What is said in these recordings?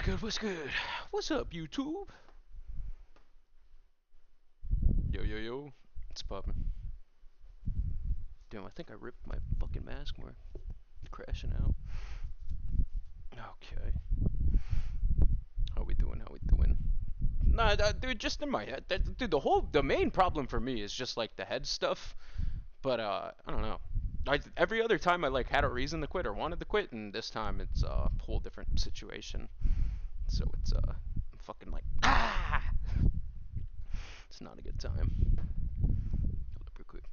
good? What's good? What's up, YouTube? Yo, yo, yo. It's poppin'. Damn, I think I ripped my fucking mask. We're crashing out. Okay. How we doing? How we doing? Nah, dude, just in my head. Dude, the main problem for me is just like the head stuff. But, I don't know. Every other time I like had a reason to quit or wanted to quit, and this time it's a whole different situation. So it's, I'm fucking like, ah! It's not a good time. Hold up real quick.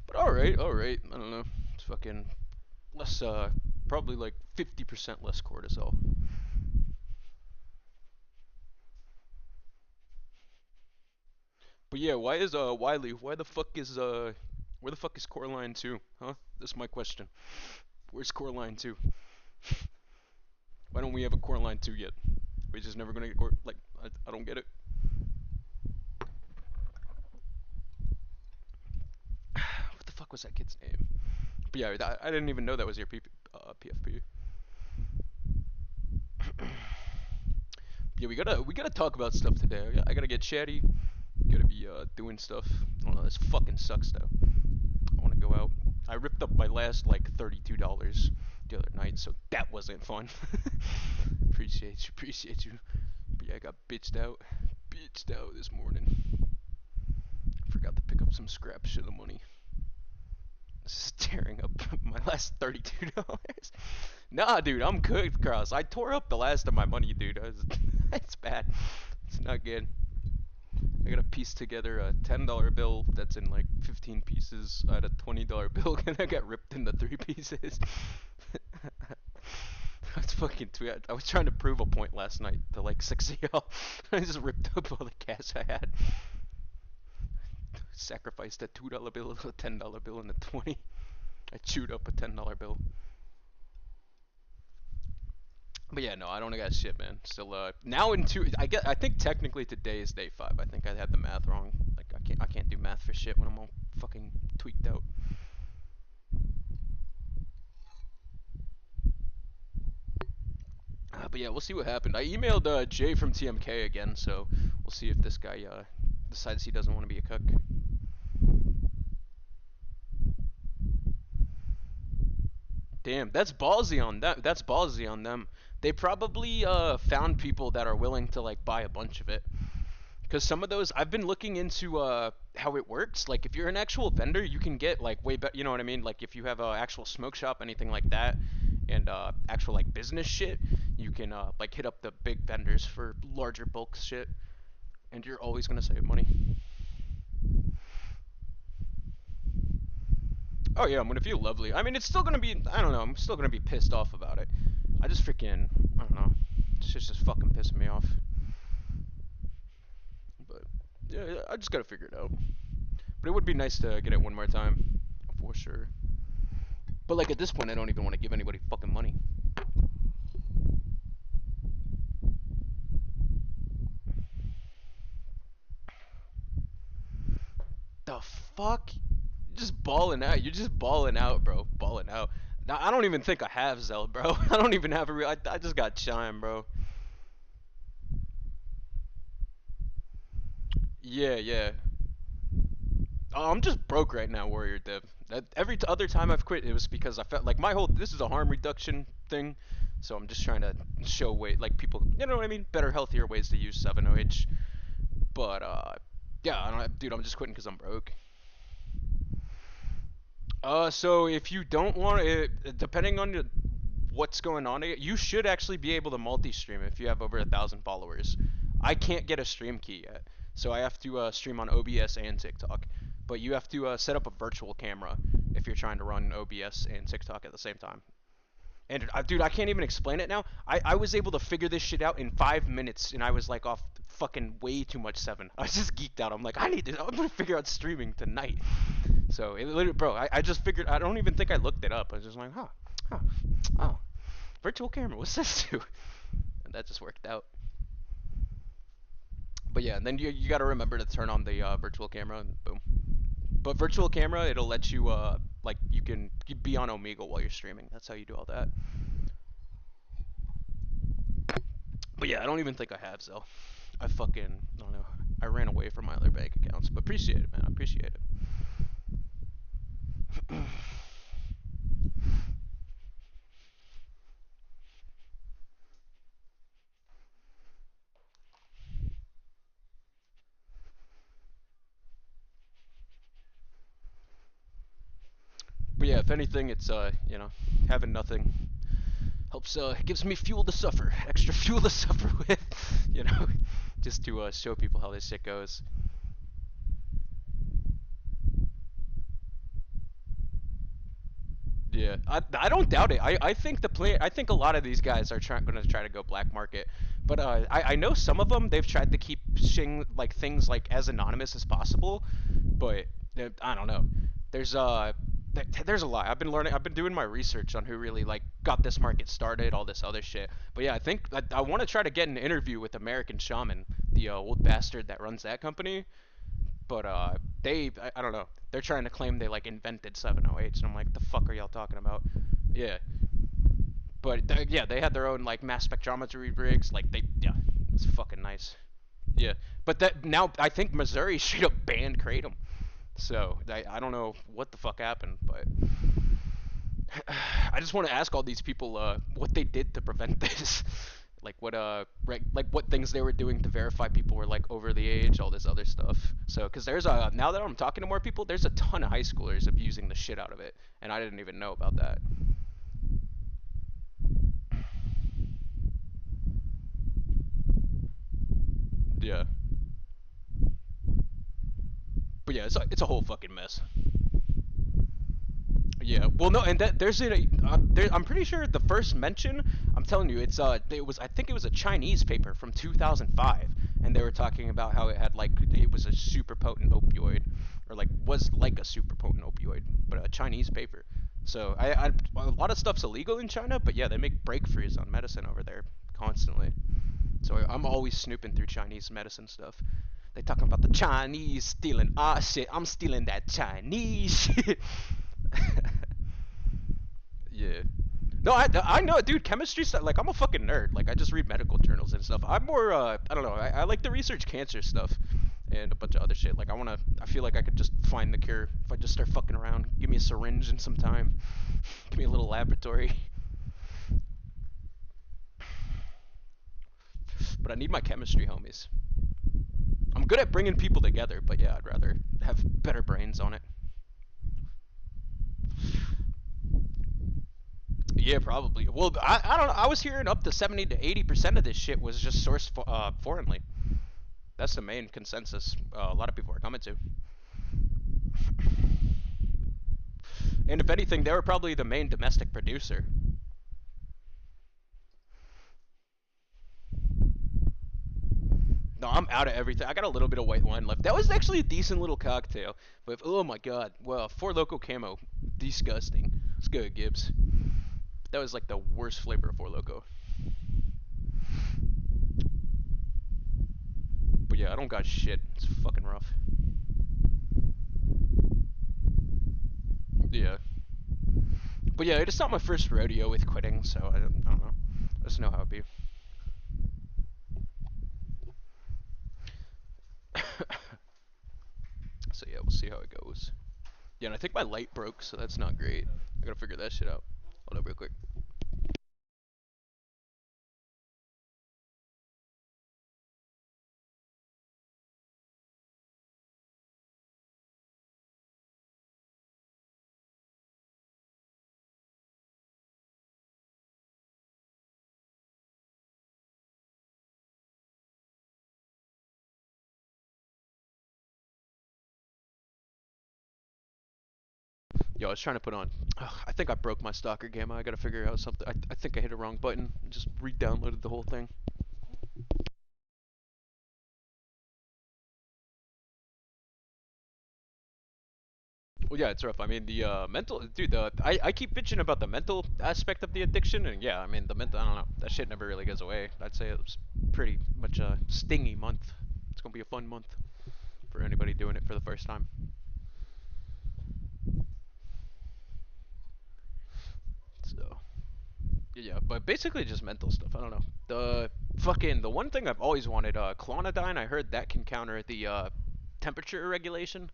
But alright. I don't know. It's fucking less, probably like 50% less cortisol. But yeah, why is, Wiley, where the fuck is Coraline 2? Huh? That's my question. Where's Coraline 2? Why don't we have a Coraline 2 yet? We're just never gonna get like, I don't get it. What the fuck was that kid's name? But yeah, I didn't even know that was your PFP. Yeah, we gotta talk about stuff today. I gotta get chatty. Gotta be doing stuff. I don't know. This fucking sucks though. I want to go out. I ripped up my last like $32 the other night, so that wasn't fun. Appreciate you. But yeah, I got bitched out this morning. Forgot to pick up some scrap shit of money. Staring up my last $32. Nah, dude, I'm good, Cross. I tore up the last of my money, dude. It's bad. It's not good. I gotta piece together a $10 bill that's in like 15 pieces. I had a $20 bill and I got ripped into 3 pieces. That's fucking tweet. I was trying to prove a point last night to like 6 of y'all. I just ripped up all the cash I had. Sacrificed a $2 bill, a $10 bill, and a 20. I chewed up a $10 bill. But yeah, no, I don't got shit, man. Still, now in two, I think technically today is day 5. I think I had the math wrong. Like I can't do math for shit when I'm all fucking tweaked out. But yeah, we'll see what happened. I emailed Jay from TMK again, so we'll see if this guy decides he doesn't want to be a cook. Damn, that's ballsy on them. That's ballsy on them. They probably found people that are willing to like buy a bunch of it. Because some of those, I've been looking into how it works. Like, if you're an actual vendor, you can get like way better. You know what I mean? Like, if you have an actual smoke shop, anything like that, and actual like business shit, you can like hit up the big vendors for larger bulk shit, and you're always gonna save money. Oh yeah, I'm gonna feel lovely. I mean, it's still gonna be. I don't know. I'm still gonna be pissed off about it. I just freaking. I don't know. This shit's just fucking pissing me off. But yeah, I just gotta figure it out. But it would be nice to get it one more time, for sure. But like at this point, I don't even want to give anybody fucking money. The fuck? You're just balling out. You're just balling out, bro. Balling out. Now I don't even think I have Zell, bro. I don't even have a real. I just got Chime, bro. Yeah, yeah. Oh, I'm just broke right now, Warrior Dev. That every other time I've quit, it was because I felt like my whole this is a harm reduction thing, so I'm just trying to show weight like people, you know what I mean, better, healthier ways to use 7OH. But yeah, I don't, dude, I'm just quitting because I'm broke. So if you don't want it, depending on what's going on, you should actually be able to multi-stream if you have over 1,000 followers. I can't get a stream key yet, so I have to stream on OBS and TikTok. But you have to set up a virtual camera if you're trying to run OBS and TikTok at the same time. And dude, I can't even explain it now. I was able to figure this shit out in 5 minutes, and I was like off fucking way too much 7. I was just geeked out. I'm like, I need to. I'm gonna figure out streaming tonight. So it literally, bro, I just figured. I don't even think I looked it up. I was just like, huh, oh, virtual camera. What's this do? And that just worked out. But yeah, and then you got to remember to turn on the virtual camera, and boom. But virtual camera, it'll let you like you can be on Omegle while you're streaming. That's how you do all that. But yeah, I don't even think I have Zelle. I fucking I don't know. I ran away from my other bank accounts, but appreciate it, man. I appreciate it. But yeah, if anything, it's having nothing helps gives me fuel to suffer, extra fuel to suffer with, you know, just to show people how this shit goes. Yeah, I don't doubt it. I think I think a lot of these guys are going to try to go black market, but I know some of them they've tried to keep like things like as anonymous as possible, but I don't know. There's there's a lot. I've been doing my research on who really like got this market started, all this other shit. But yeah, I think I want to try to get an interview with American Shaman, the old bastard that runs that company, but I don't know. They're trying to claim they like invented 708s, and I'm like, the fuck are y'all talking about? Yeah, but yeah, they had their own like mass spectrometry rigs. Like yeah, it's fucking nice. Yeah, but that now I think Missouri straight up banned kratom. So I don't know what the fuck happened, but I just want to ask all these people what they did to prevent this. Like what like what things they were doing to verify people were like over the age, all this other stuff. So because there's now that I'm talking to more people, there's a ton of high schoolers abusing the shit out of it, and I didn't even know about that. Yeah, but yeah, it's a whole fucking mess. Yeah, well, no, and there's I'm pretty sure the first mention. I'm telling you, it was I think it was a Chinese paper from 2005, and they were talking about how it had like it was a super potent opioid, or like was like a super potent opioid, but a Chinese paper. So a lot of stuff's illegal in China, but yeah, they make breakthroughs on medicine over there constantly. So I'm always snooping through Chinese medicine stuff. They talking about the Chinese stealing our shit. I'm stealing that Chinese shit. Yeah. No, I know, dude. Chemistry stuff. Like, I'm a fucking nerd. Like, I just read medical journals and stuff. I'm more. I don't know. I like to research cancer stuff and a bunch of other shit. Like, I feel like I could just find the cure if I just start fucking around. Give me a syringe and some time. Give me a little laboratory. But I need my chemistry homies. I'm good at bringing people together, but yeah, I'd rather have better brains on it. Yeah, probably. Well, I don't know. I was hearing up to 70 to 80% of this shit was just sourced foreignly. That's the main consensus a lot of people are coming to. And if anything, they were probably the main domestic producer. No, I'm out of everything. I got a little bit of white wine left. That was actually a decent little cocktail. But oh my god, well, Four Loco Camo, disgusting. It's good, Gibbs. That was like the worst flavor of Four Loco. But yeah, I don't got shit. It's fucking rough. Yeah. But yeah, it's not my first rodeo with quitting, so I don't know. I just know how it be. So yeah, we'll see how it goes. Yeah, and I think my light broke, so that's not great. I gotta figure that shit out. Hold up real quick. Yo, I was trying to put on. I think I broke my stalker gamma. I gotta figure out something. I think I hit a wrong button. Just re-downloaded the whole thing. Well, yeah, it's rough. I mean, the mental, dude. I keep bitching about the mental aspect of the addiction, and yeah, I mean the mental. I don't know. That shit never really goes away. I'd say it was pretty much a stingy month. It's gonna be a fun month for anybody doing it for the first time. So Yeah, but basically just mental stuff. I don't know. The one thing I've always wanted, clonidine. I heard that can counter the temperature regulation,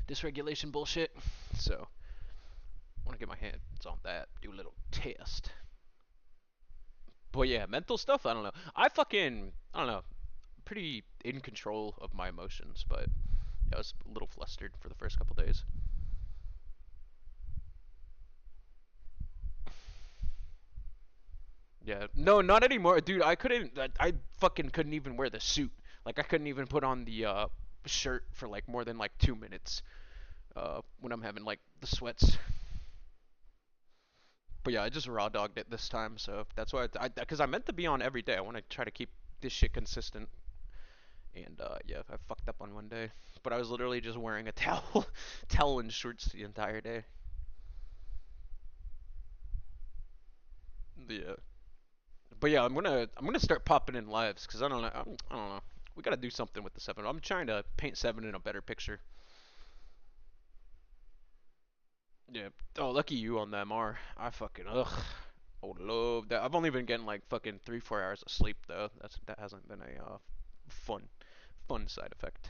dysregulation bullshit. So I want to get my hands on that. Do a little test. But yeah, mental stuff. I don't know. I don't know. Pretty in control of my emotions, but yeah, I was a little flustered for the first couple days. Yeah, no, not anymore, dude. I couldn't. I fucking couldn't even wear the suit. Like I couldn't even put on the shirt for like more than like 2 minutes. When I'm having like the sweats. But yeah, I just raw dogged it this time, so that's why because I meant to be on every day. I want to try to keep this shit consistent. And yeah, I fucked up on one day, but I was literally just wearing a towel, towel and shorts the entire day. Yeah, but yeah, I'm gonna start popping in lives because I don't know. We gotta do something with the seven. I'm trying to paint seven in a better picture. Yeah. Oh, lucky you on the MR. I fucking ugh. I would love that. I've only been getting like fucking 3 4 hours of sleep though. That hasn't been a fun fun side effect.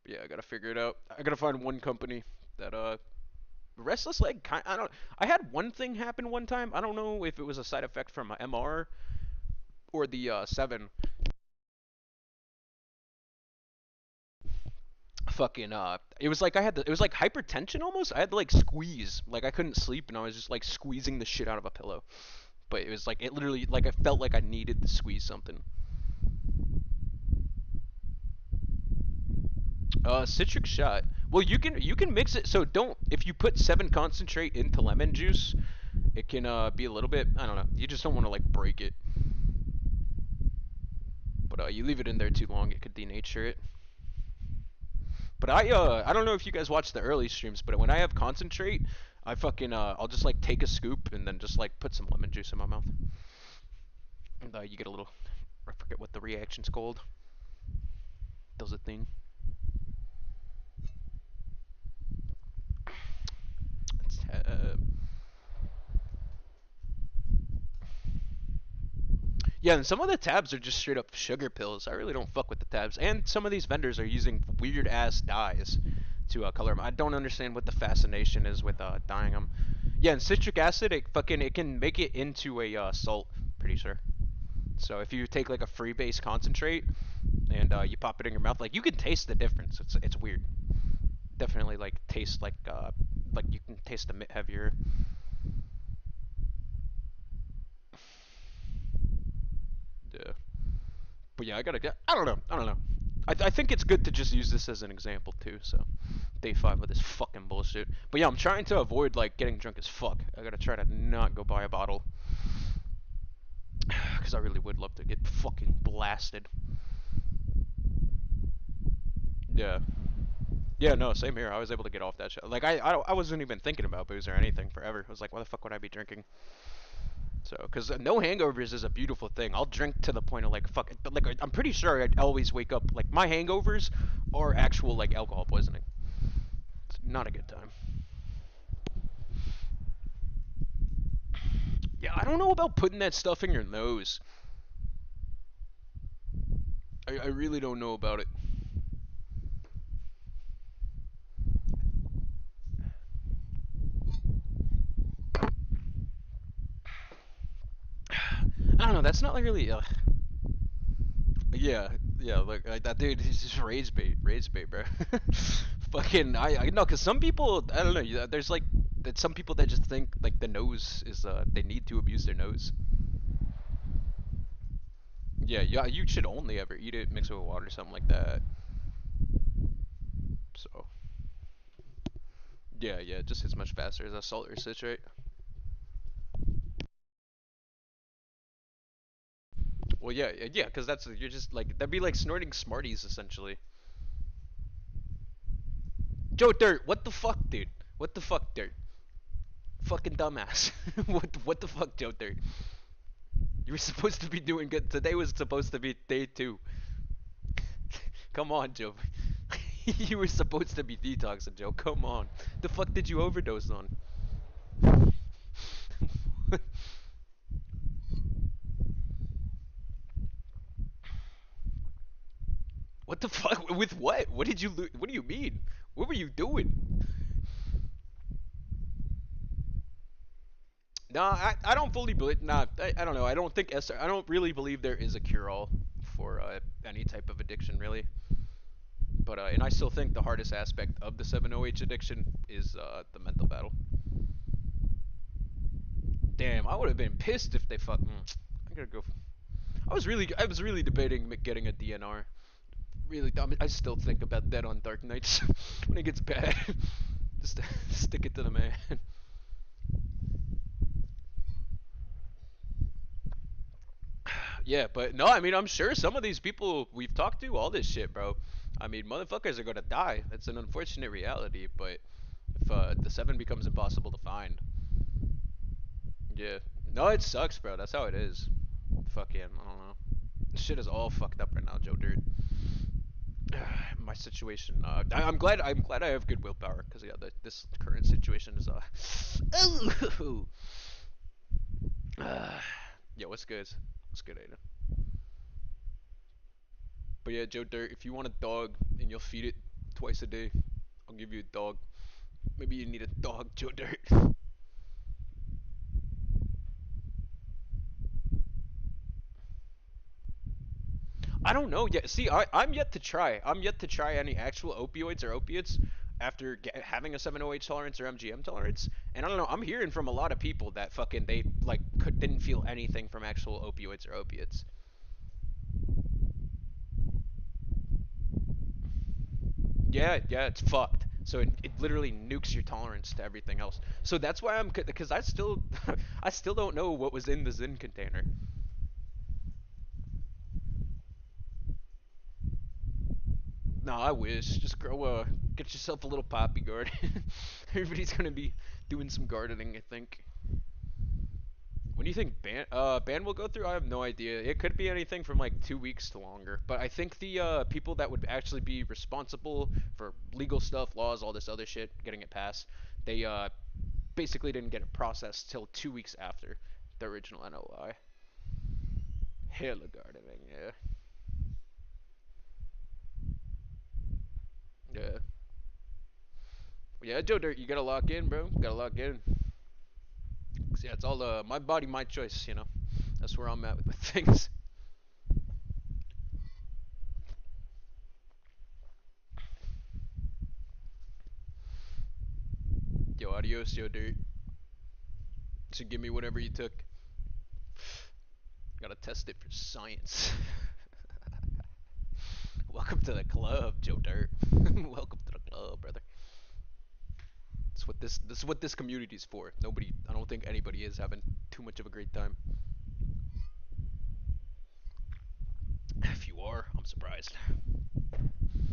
Yeah, I gotta figure it out. I gotta find one company that restless leg. I don't. I had one thing happen one time. I don't know if it was a side effect from my MR or the seven. Fucking it was like it was like hypertension almost. I had to like squeeze. Like I couldn't sleep and I was just like squeezing the shit out of a pillow. But it was like it literally like I felt like I needed to squeeze something. Citric shot. Well, you can mix it. So don't if you put seven concentrate into lemon juice, it can be a little bit. I don't know. You just don't want to like break it. But you leave it in there too long, it could denature it. But I don't know if you guys watch the early streams, but when I have concentrate, I fucking I'll just like take a scoop and then just like put some lemon juice in my mouth. And you get a little. I forget what the reaction's called. Does a thing. It's, yeah, and some of the tabs are just straight up sugar pills. I really don't fuck with the tabs. And some of these vendors are using weird ass dyes to color them. I don't understand what the fascination is with dyeing them. Yeah, and citric acid, it can make it into a salt. Pretty sure. So if you take like a free base concentrate and you pop it in your mouth, like you can taste the difference. It's weird. Definitely like taste like you can taste a bit heavier. Yeah. But yeah, I gotta get. I don't know. I don't know. I think it's good to just use this as an example too. So day five of this fucking bullshit. But yeah, I'm trying to avoid like getting drunk as fuck. I gotta try to not go buy a bottle because I really would love to get fucking blasted. Yeah. Yeah, no, same here. I was able to get off that shit. Like I wasn't even thinking about booze or anything forever. I was like, why the fuck would I be drinking? So, because no hangovers is a beautiful thing. I'll drink to the point of like fuck, but like I'm pretty sure I always wake up like my hangovers are actual like alcohol poisoning. It's not a good time. Yeah, I don't know about putting that stuff in your nose. I really don't know about it. I don't know. That's not like really. Yeah, yeah. Like that dude, he's just rage bait, bro. Fucking, I know, cause some people, I don't know. There's like, that some people that just think like the nose is, they need to abuse their nose. Yeah, yeah. You should only ever eat it, mix it with water, something like that. So, yeah, yeah. It just hits much faster as a salt or citrate. Well, yeah, yeah. Cause that's you're just like that'd be like snorting Smarties essentially. Joe Dirt, what the fuck, dude? What the fuck, Dirt? Fucking dumbass. What the fuck, Joe Dirt? You were supposed to be doing good. Today was supposed to be day two. Come on, Joe. You were supposed to be detoxing, Joe. Come on. The fuck did you overdose on? What the fuck? With what? What did you What do you mean? What were you doing? No, I don't fully believe. Nah, I don't know. I don't think I don't really believe there is a cure-all for any type of addiction, really. But and I still think the hardest aspect of the 7OH addiction is the mental battle. Damn, I would have been pissed if they fuck. I gotta go. I was really debating getting a DNR. Really, I still think about that on dark nights when it gets bad. Just stick it to the man. Yeah, but no, I mean, I'm sure some of these people we've talked to, all this shit, bro. I mean, motherfuckers are gonna die. That's an unfortunate reality, but if the seven becomes impossible to find, yeah. No, it sucks, bro. That's how it is. Fucking, I don't know. This shit is all fucked up right now, Joe Dirt. My situation. I'm glad I have good willpower because yeah, this current situation is Ooh. Yeah, what's good? What's good, Aiden? But yeah, Joe Dirt, if you want a dog and you'll feed it twice a day, I'll give you a dog. Maybe you need a dog, Joe Dirt. I don't know yet. See, I'm yet to try. I'm yet to try any actual opioids or opiates after having a 7OH tolerance or MGM tolerance. And I don't know. I'm hearing from a lot of people that fucking they like didn't feel anything from actual opioids or opiates. Yeah, yeah, it's fucked. So it literally nukes your tolerance to everything else. So that's why I'm because I still I still don't know what was in the Zyn container. No, I wish. Just grow get yourself a little poppy garden. Everybody's gonna be doing some gardening, I think. When do you think ban will go through? I have no idea. It could be anything from like 2 weeks to longer. But I think the people that would actually be responsible for legal stuff, laws, all this other shit, getting it passed, they basically didn't get it processed till 2 weeks after the original NOI. Hella gardening, yeah, yeah, yeah. Joe Dirt, you gotta lock in, bro. Gotta lock in. 'Cause, yeah, it's all my body, my choice. You know, that's where I'm at with things. Yo, adios, Joe Dirt. So give me whatever you took. Gotta test it for science. Welcome to the club, Joe Dirt. Welcome to the club, brother. This is what this community's for. Nobody, I don't think anybody is having too much of a great time. If you are, I'm surprised.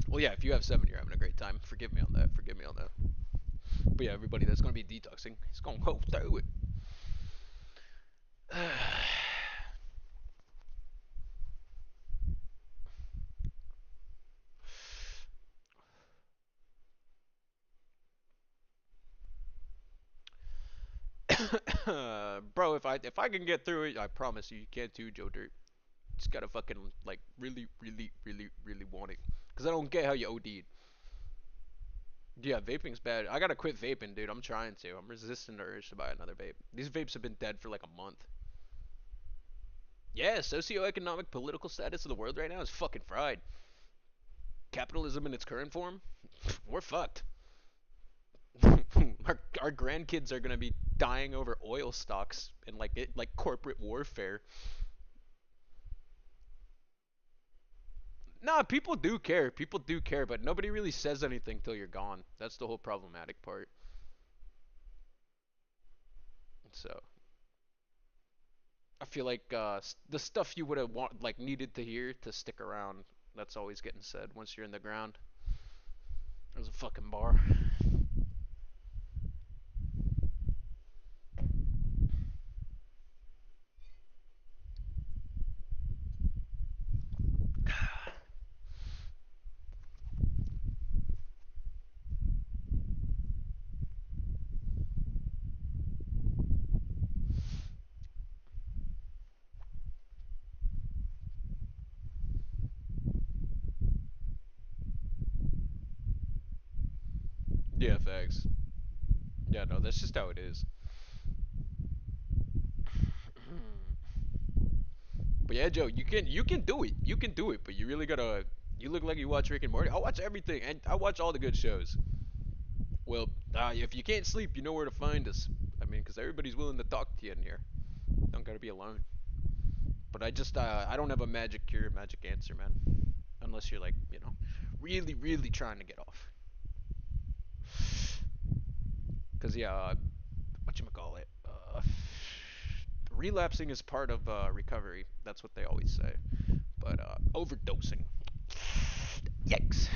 Well, yeah, if you have seven, you're having a great time. Forgive me on that. Forgive me on that. But yeah, everybody that's gonna be detoxing, it's gonna go through it. Bro, if I can get through it, I promise you, you can too, Joe Dirt. Just gotta fucking like really, really, really, really want it. Cause I don't get how you OD'd. Yeah, vaping's bad. I gotta quit vaping, dude. I'm trying to. I'm resisting the urge to buy another vape. These vapes have been dead for like a month. Yeah, socioeconomic political status of the world right now is fucking fried. Capitalism in its current form, we're fucked. Our grandkids are gonna be dying over oil stocks and like corporate warfare. Nah, people do care. People do care, but nobody really says anything till you're gone. That's the whole problematic part. So I feel like the stuff you would have needed to hear to stick around. That's always getting said once you're in the ground. There's a fucking bar. Yeah, facts. Yeah, no, that's just how it is. But yeah, Joe, you can do it. You can do it, but you really gotta. You look like you watch Rick and Morty. I watch everything, and I watch all the good shows. Well, if you can't sleep, you know where to find us. I mean, because everybody's willing to talk to you in here. Don't gotta be alone. But I don't have a magic cure, magic answer, man. Unless you're like, really, really trying to get off. Cause yeah, what you call it? Relapsing is part of recovery. That's what they always say. But overdosing, yikes.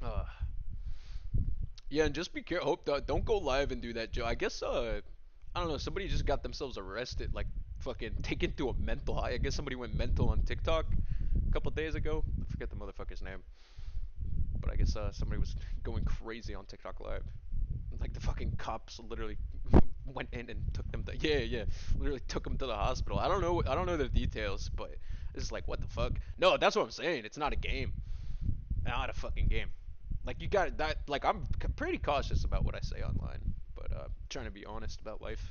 Uh, yeah, and just be careful. Hope don't go live and do that, Joe. I guess I don't know. Somebody just got themselves arrested, like fucking taken to a mental high. I guess somebody went mental on TikTok a couple days ago. I forget the motherfucker's name, but I guess somebody was going crazy on TikTok live. Like the fucking cops literally went in and took them to yeah, literally took them to the hospital. I don't know the details, but it's like what the fuck. No, that's what I'm saying. It's not a game. Not a fucking game. Like you got that. Like I'm pretty cautious about what I say online, but trying to be honest about life.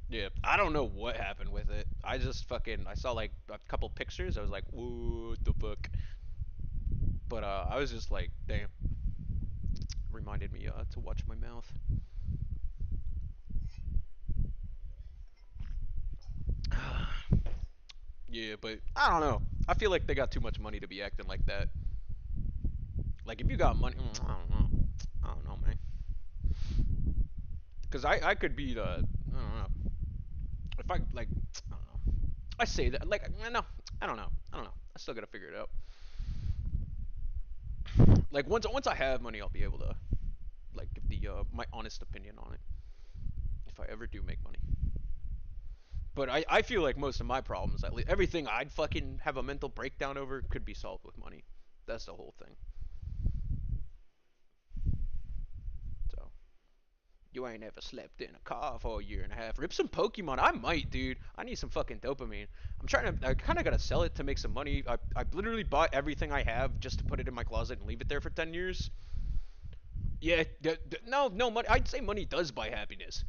Yeah, I don't know what happened with it. I saw like a couple pictures. I was like, what the fuck? But I was just like, damn. Reminded me to watch my mouth. Yeah, but I don't know. I feel like they got too much money to be acting like that. Like if you got money, I don't know. I don't know, man. Cause I could be the I don't know. If I like I don't know. I say that like no, I don't know. I don't know. I still gotta figure it out. Like once I have money, I'll be able to like give the my honest opinion on it if I ever do make money. But I feel like most of my problems, at least everything I'd fucking have a mental breakdown over, could be solved with money. That's the whole thing. So you ain't ever slept in a car for a year and a half. Rip some Pokemon. I might, dude. I need some fucking dopamine. I kind of gotta sell it to make some money. I literally bought everything I have just to put it in my closet and leave it there for 10 years. Yeah, no, money. I'd say money does buy happiness.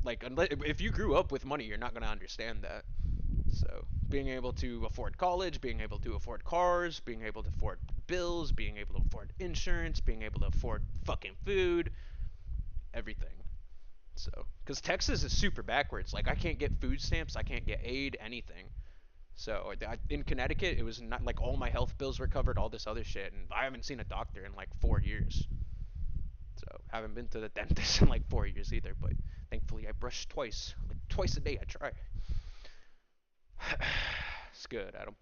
Like, unless, if you grew up with money, you're not gonna understand that. So, being able to afford college, being able to afford cars, being able to afford bills, being able to afford insurance, being able to afford fucking food, everything. So, because Texas is super backwards. Like, I can't get food stamps, I can't get aid, anything. So, in Connecticut, it was not like all my health bills were covered, all this other shit, and I haven't seen a doctor in like 4 years. So, haven't been to the dentist in like 4 years either. But thankfully, I brush twice, like twice a day. I try. It's good, Adam.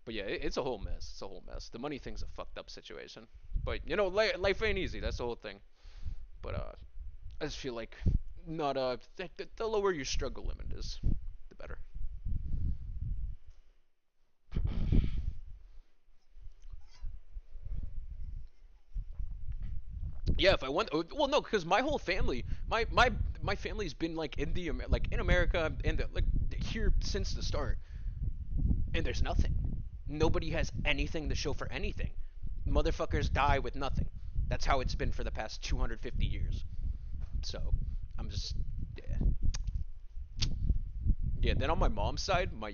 But yeah, it's a whole mess. It's a whole mess. The money thing's a fucked up situation. But life ain't easy. That's the whole thing. But I just feel like not the lower your struggle limit is, the better. Yeah, if I want, well, no, because my whole family, my family's been like like in America and like here since the start, and there's nothing. Nobody has anything to show for anything. Motherfuckers die with nothing. That's how it's been for the past 250 years. So I'm just yeah. Yeah, then on my mom's side, my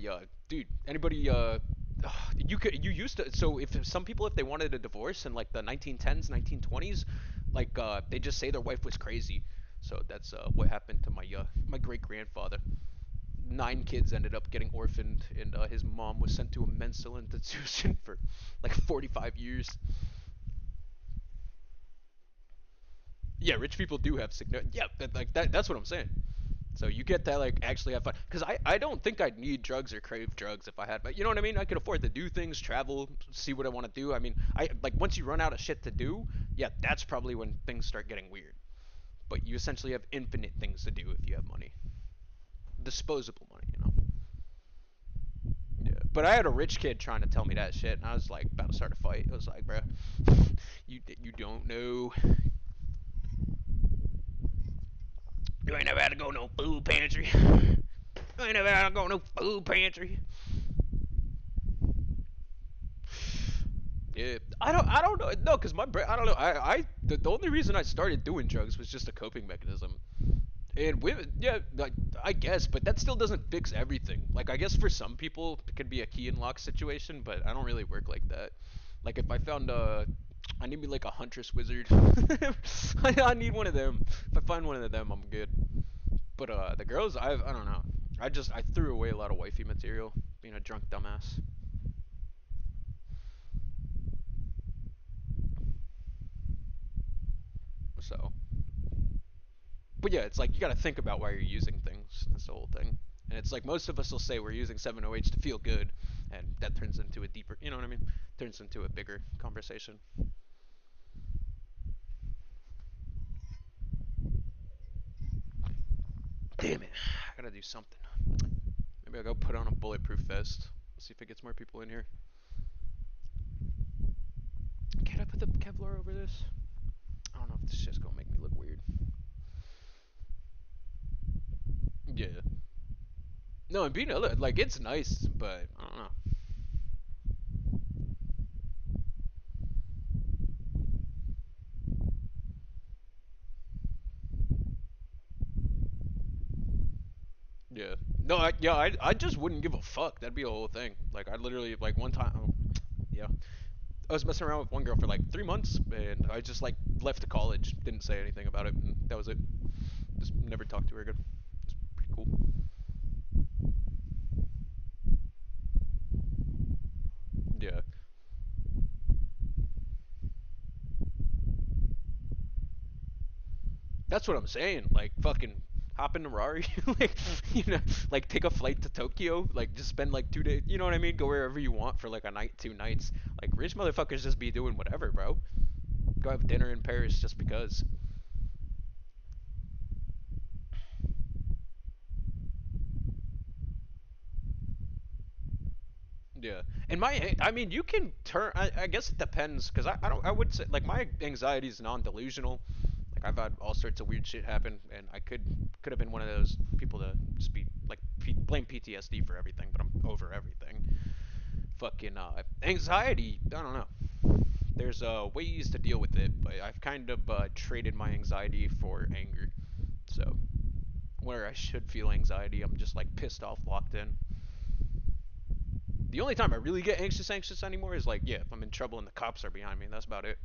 dude, anybody you used to so if some people if they wanted a divorce in like the 1910s, 1920s, like they just say their wife was crazy. So that's what happened to my great grandfather. 9 kids ended up getting orphaned, and his mom was sent to a mental institution for like 45 years. Yeah, rich people do have significant. Yeah, like that. That's what I'm saying. So you get to like actually have fun. Because I don't think I'd need drugs or crave drugs if I had, but you know what I mean? I could afford to do things, travel, see what I want to do. I mean, I like once you run out of shit to do, yeah, that's probably when things start getting weird. But you essentially have infinite things to do if you have money. Disposable money, you know? Yeah. But I had a rich kid trying to tell me that shit, and I was like about to start a fight. I was like, bro, you don't know. You ain't never had to go no food pantry. You ain't never had to go no food pantry. Yeah, I don't know. No, cause my brain, I don't know. The only reason I started doing drugs was just a coping mechanism. And women, yeah, like, I guess, but that still doesn't fix everything. Like, I guess for some people, it could be a key and lock situation, but I don't really work like that. Like, if I found I need me like a huntress wizard. I need one of them. If I find one of them, I'm good. But the girls, I don't know. I threw away a lot of wifey material, being a drunk dumbass. So, but yeah, it's like you got to think about why you're using things. That's the whole thing. And it's like most of us will say we're using 7-OH to feel good, and that turns into a deeper, you know what I mean? Turns into a bigger conversation. Damn it, I gotta do something. Maybe I'll go put on a bulletproof vest. See if it gets more people in here. Can I put the Kevlar over this? I don't know if this shit's gonna make me look weird. Yeah. No, and being like it's nice, but I don't know. Yeah. No, I just wouldn't give a fuck. That'd be a whole thing. Like I literally like one time. Oh, yeah. I was messing around with one girl for like 3 months, and I just like left to college, didn't say anything about it, and that was it. Just never talked to her again. It's pretty cool. Yeah, that's what I'm saying. Like fucking hop in the Rari, like like take a flight to Tokyo, like just spend like 2 days. You know what I mean? Go wherever you want for like a night, 2 nights. Like rich motherfuckers just be doing whatever, bro. Go have dinner in Paris just because. Yeah, and I mean, you can turn. I guess it depends, cause I don't, I would say like my anxiety is non-delusional. Like I've had all sorts of weird shit happen, and I could have been one of those people to just be like blame PTSD for everything, but I'm over everything. Fucking anxiety. I don't know. There's ways to deal with it, but I've kind of traded my anxiety for anger. So where I should feel anxiety, I'm just like pissed off, locked in. The only time I really get anxious anymore is like, yeah, if I'm in trouble and the cops are behind me. That's about it.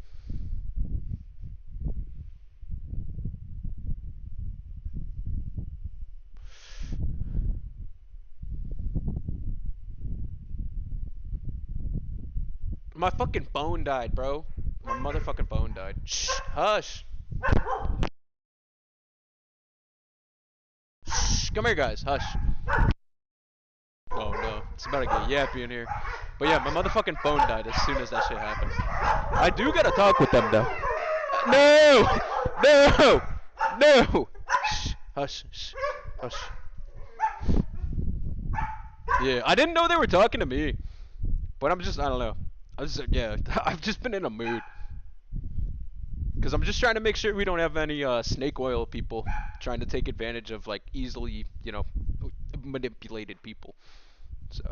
My fucking phone died, bro. My motherfucking phone died. Shh, hush. Shh, come here, guys. Hush. Oh no, it's about to get yappy in here. But yeah, my motherfucking phone died as soon as that shit happened. I do gotta talk with them though. No, no, no. Shh, hush, shh, hush. Yeah, I didn't know they were talking to me, but I don't know. I was, yeah, I've just been in a mood. Because I'm just trying to make sure we don't have any snake oil people trying to take advantage of like easily, manipulated people. So,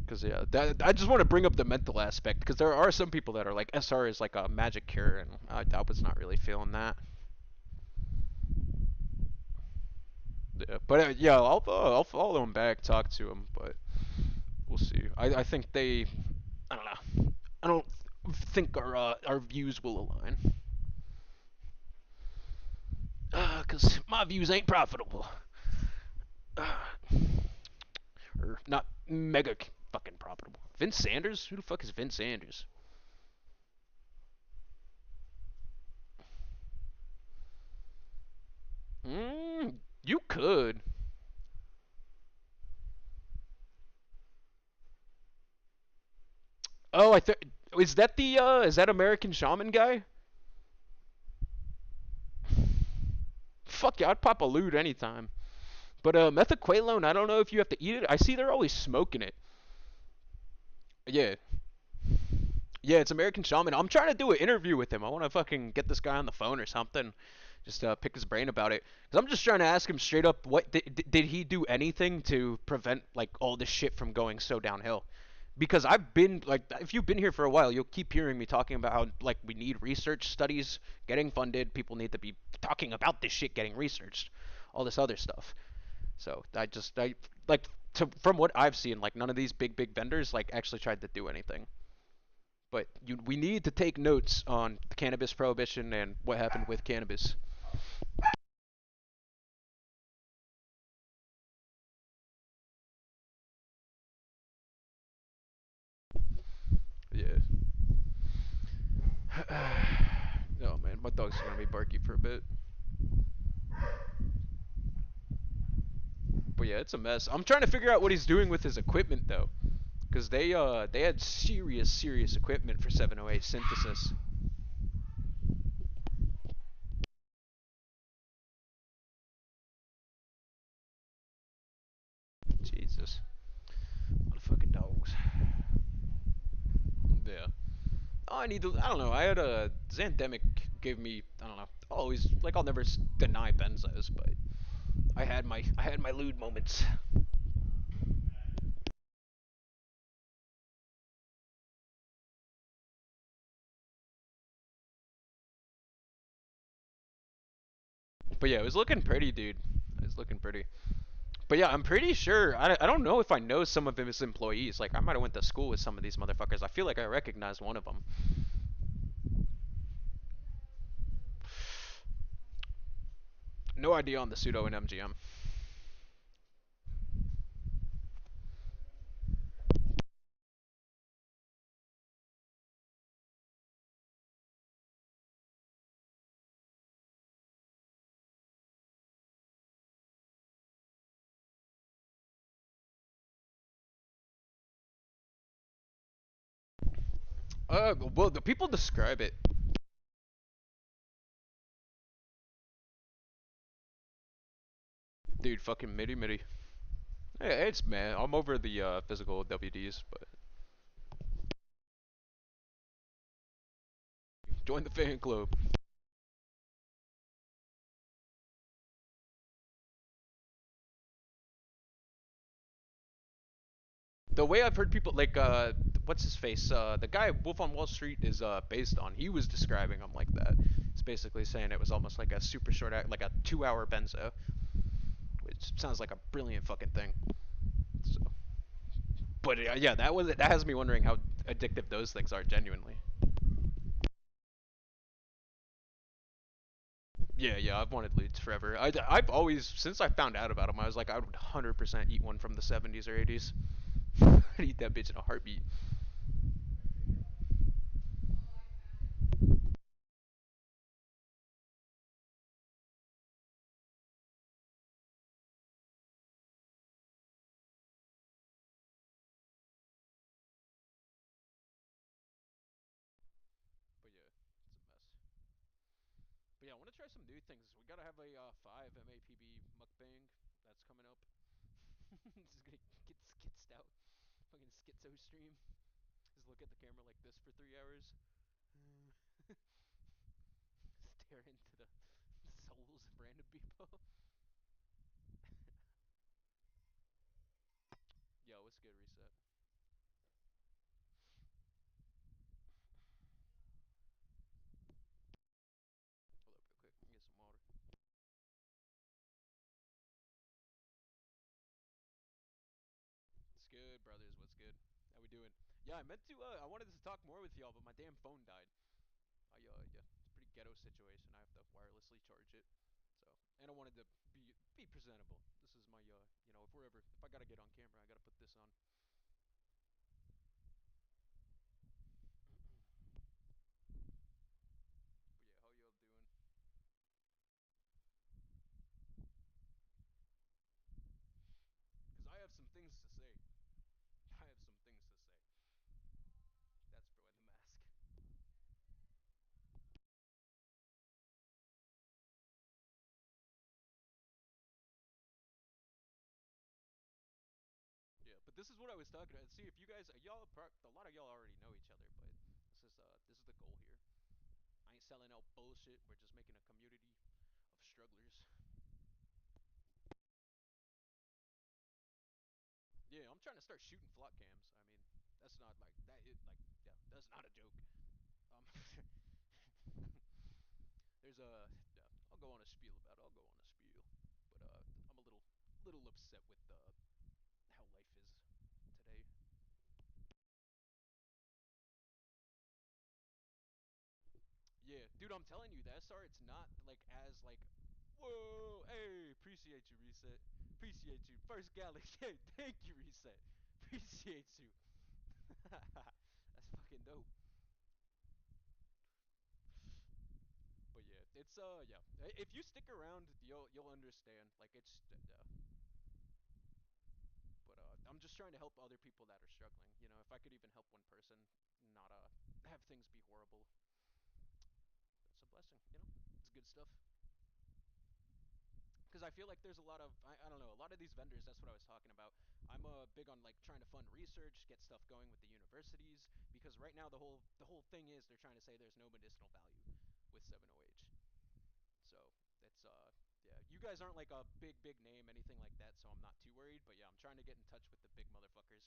because yeah, I just want to bring up the mental aspect because there are some people that are like SR is like a magic cure, and I was not really feeling that. Yeah, but yeah, I'll follow him back, talk to him, but we'll see. I think I don't know. I don't think our views will align. Cause my views ain't profitable. Or not mega fucking profitable. Vince Sanders? Who the fuck is Vince Sanders? You could. Oh, I think is that the is that American Shaman guy? Fuck yeah, I'd pop a loot anytime. But methaqualone, I don't know if you have to eat it. I see they're always smoking it. Yeah, yeah, it's American Shaman. I'm trying to do an interview with him. I want to fucking get this guy on the phone or something. Just pick his brain about it. Cause I'm just trying to ask him straight up. What did he do anything to prevent like all this shit from going so downhill? Because I've been like, if you've been here for a while, you'll keep hearing me talking about how like we need research studies getting funded. People need to be talking about this shit getting researched, all this other stuff. So I like from what I've seen, like none of these big vendors like actually tried to do anything. But we need to take notes on the cannabis prohibition and what happened with cannabis. Yeah. Oh man, my dog's gonna be barky for a bit. But yeah, it's a mess. I'm trying to figure out what he's doing with his equipment though, because they had serious equipment for 708 synthesis. Jesus, what fucking dogs. Yeah. Oh, I need to. I don't know. I had a Zandemic gave me. I don't know. Always like I'll never deny benzos, but I had my lewd moments. But yeah, it was looking pretty, dude. It was looking pretty. But yeah, I'm pretty sure. I don't know if I know some of his employees. Like I might have went to school with some of these motherfuckers. I feel like I recognized one of them. No idea on the pseudo and MGM. Well, the people describe it, dude. Fucking mitty mitty. Hey, it's man. I'm over the physical WDs, but join the fan club. The way I've heard people like what's his face? The guy Wolf on Wall Street is based on. He was describing him like that. It's basically saying it was almost like a super short act, like a 2 hour benzo, which sounds like a brilliant fucking thing. So, but yeah, that has me wondering how addictive those things are genuinely. Yeah, yeah, I've wanted leads forever. I've always since I found out about them, I was like I would 100% eat one from the 70s or 80s. I'd eat that bitch in a heartbeat. But yeah, it's a mess. But yeah, I want to try some new things. We gotta have a 5 MAPB mukbang that's coming up. Just gonna get skitzed out. Fucking schizo stream. Just look at the camera like this for 3 hours. Stare into the souls of random people. Yo, what's good, reset? Hold up real quick. Let me get some water. What's good, brothers? What's good? How we doing? Yeah, I meant to. I wanted to talk more with y'all, but my damn phone died. Yeah, it's a pretty ghetto situation. I have to wirelessly charge it. So, and I wanted to be presentable. This is my if we're ever if I gotta get on camera, I gotta put this on. But yeah, how y'all doing? Cause I have some things to say. I have some things to say. That's bro in the mask. But this is what I was talking about. See if you guys, y'all, a lot of y'all already know each other, but this is the goal here. I ain't selling out bullshit. We're just making a community of strugglers. Yeah, I'm trying to start shooting flock cams. I mean, that's not like that. Yeah, that's not a joke. Um, there's a, yeah, I'll go on a spiel about it. I'll go on a spiel, but I'm a little upset with how life is today. Yeah, dude, I'm telling you, the SR, it's not like as like, whoa, hey, appreciate you, Reset. Appreciate you. First Galaxy, hey, thank you, Reset. Appreciate you. That's fucking dope. But yeah, it's yeah. If you stick around, you'll understand. Like it's but I'm just trying to help other people that are struggling. You know, if I could even help one person not have things be horrible, that's a blessing. You know, it's good stuff. Because I feel like there's a lot of I don't know, a lot of these vendors. That's what I was talking about. I'm big on like trying to fund research, get stuff going with the universities, because right now the whole thing is they're trying to say there's no medicinal value with 7OH. So it's yeah, you guys aren't like a big name, anything like that, so I'm not too worried. But yeah, I'm trying to get in touch with the big motherfuckers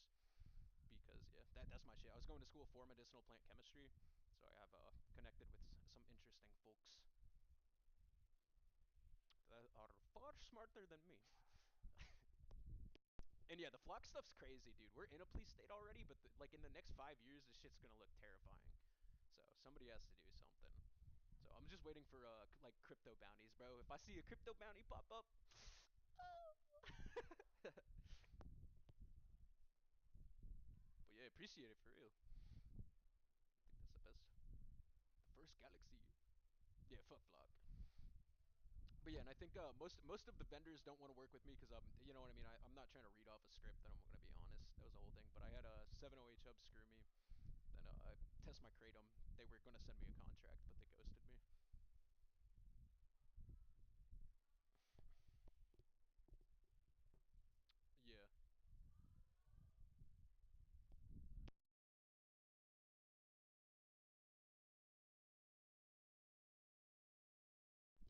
because yeah, that's my shit. I was going to school for medicinal plant chemistry, so I have connected with some interesting folks that are far smarter than me. And yeah, the flock stuff's crazy, dude. We're in a police state already, but like in the next 5 years, this shit's gonna look terrifying. So somebody has to do something. So I'm just waiting for like crypto bounties, bro. If I see a crypto bounty pop up, oh. But yeah, appreciate it for real. I think that's the best. The first galaxy. Yeah, fuck flock. But yeah, and I think most of the vendors don't want to work with me because you know what I mean. I'm not trying to read off a script, and I'm gonna be honest. That was the whole thing. But I had a 7OH hub screw me. Then I test my kratom. They were gonna send me a contract, but they ghosted me. Yeah.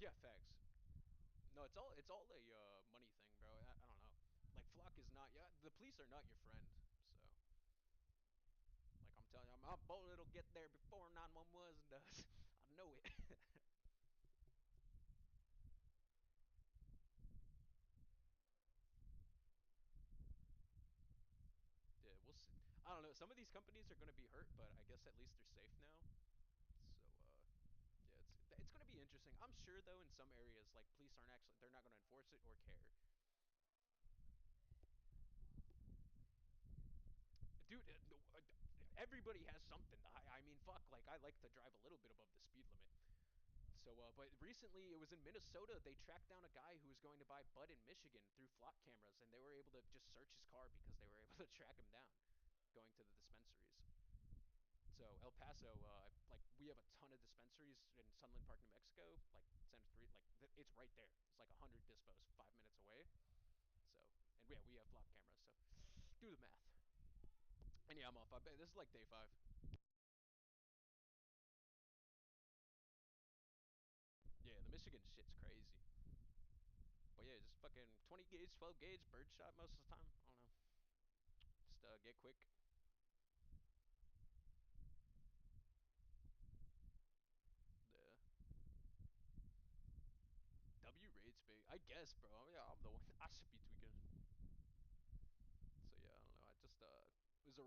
Yeah, facts. No, it's all a money thing, bro. I don't know. Like Flock is not. Yeah, the police are not your friend. So like I'm telling you, my bullet will get there before 911 does. I know it. Yeah, we'll see. I don't know. Some of these companies are gonna be hurt, but I guess at least they're safe now. So yeah, it's gonna be interesting. I'm sure though in some areas like police aren't actually they're not gonna enforce it or care. Dude, no, everybody has something. I mean, fuck. Like I like to drive a little bit above the speed limit. So, but recently it was in Minnesota. They tracked down a guy who was going to buy bud in Michigan through flock cameras, and they were able to just search his car because they were able to track him down, going to the dispensaries. So El Paso, like we have a ton of dispensaries in Sunland Park, New Mexico. Like Santa Three, like it's right there. It's like 100 dispos 5 minutes away. So, and yeah, we have flock cameras. So, do the math. And yeah, I'm off. This is like day 5. Yeah, the Michigan shit's crazy. But yeah, just fucking 20 gauge, 12 gauge, birdshot most of the time. I don't know. Just get quick. Yeah. W rates big. I guess, bro. Yeah, I'm the one. I should be tweaking. So yeah, I don't know. I just it was a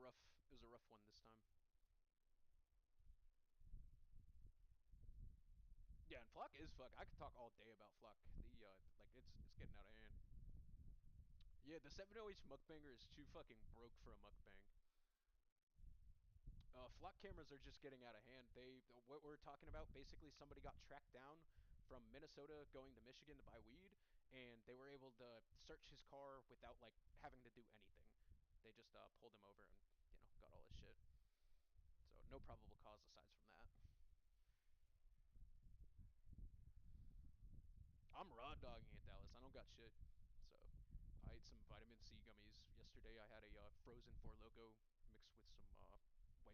rough one this time. Yeah, and Flock is fuck. I could talk all day about Flock. The like it's getting out of hand. Yeah, the 7OH mukbanger is too fucking broke for a mukbang. Flock cameras are just getting out of hand. What we're talking about, basically somebody got tracked down from Minnesota going to Michigan to buy weed, and they were able to search his car without like having to do anything. They just pulled him over and got all his shit. So no probable cause aside from that. I'm raw dogging it, Dallas. I don't got shit. So I ate some vitamin C gummies yesterday. yesterday I had a frozen Four Loco mixed with some white wine. Yeah.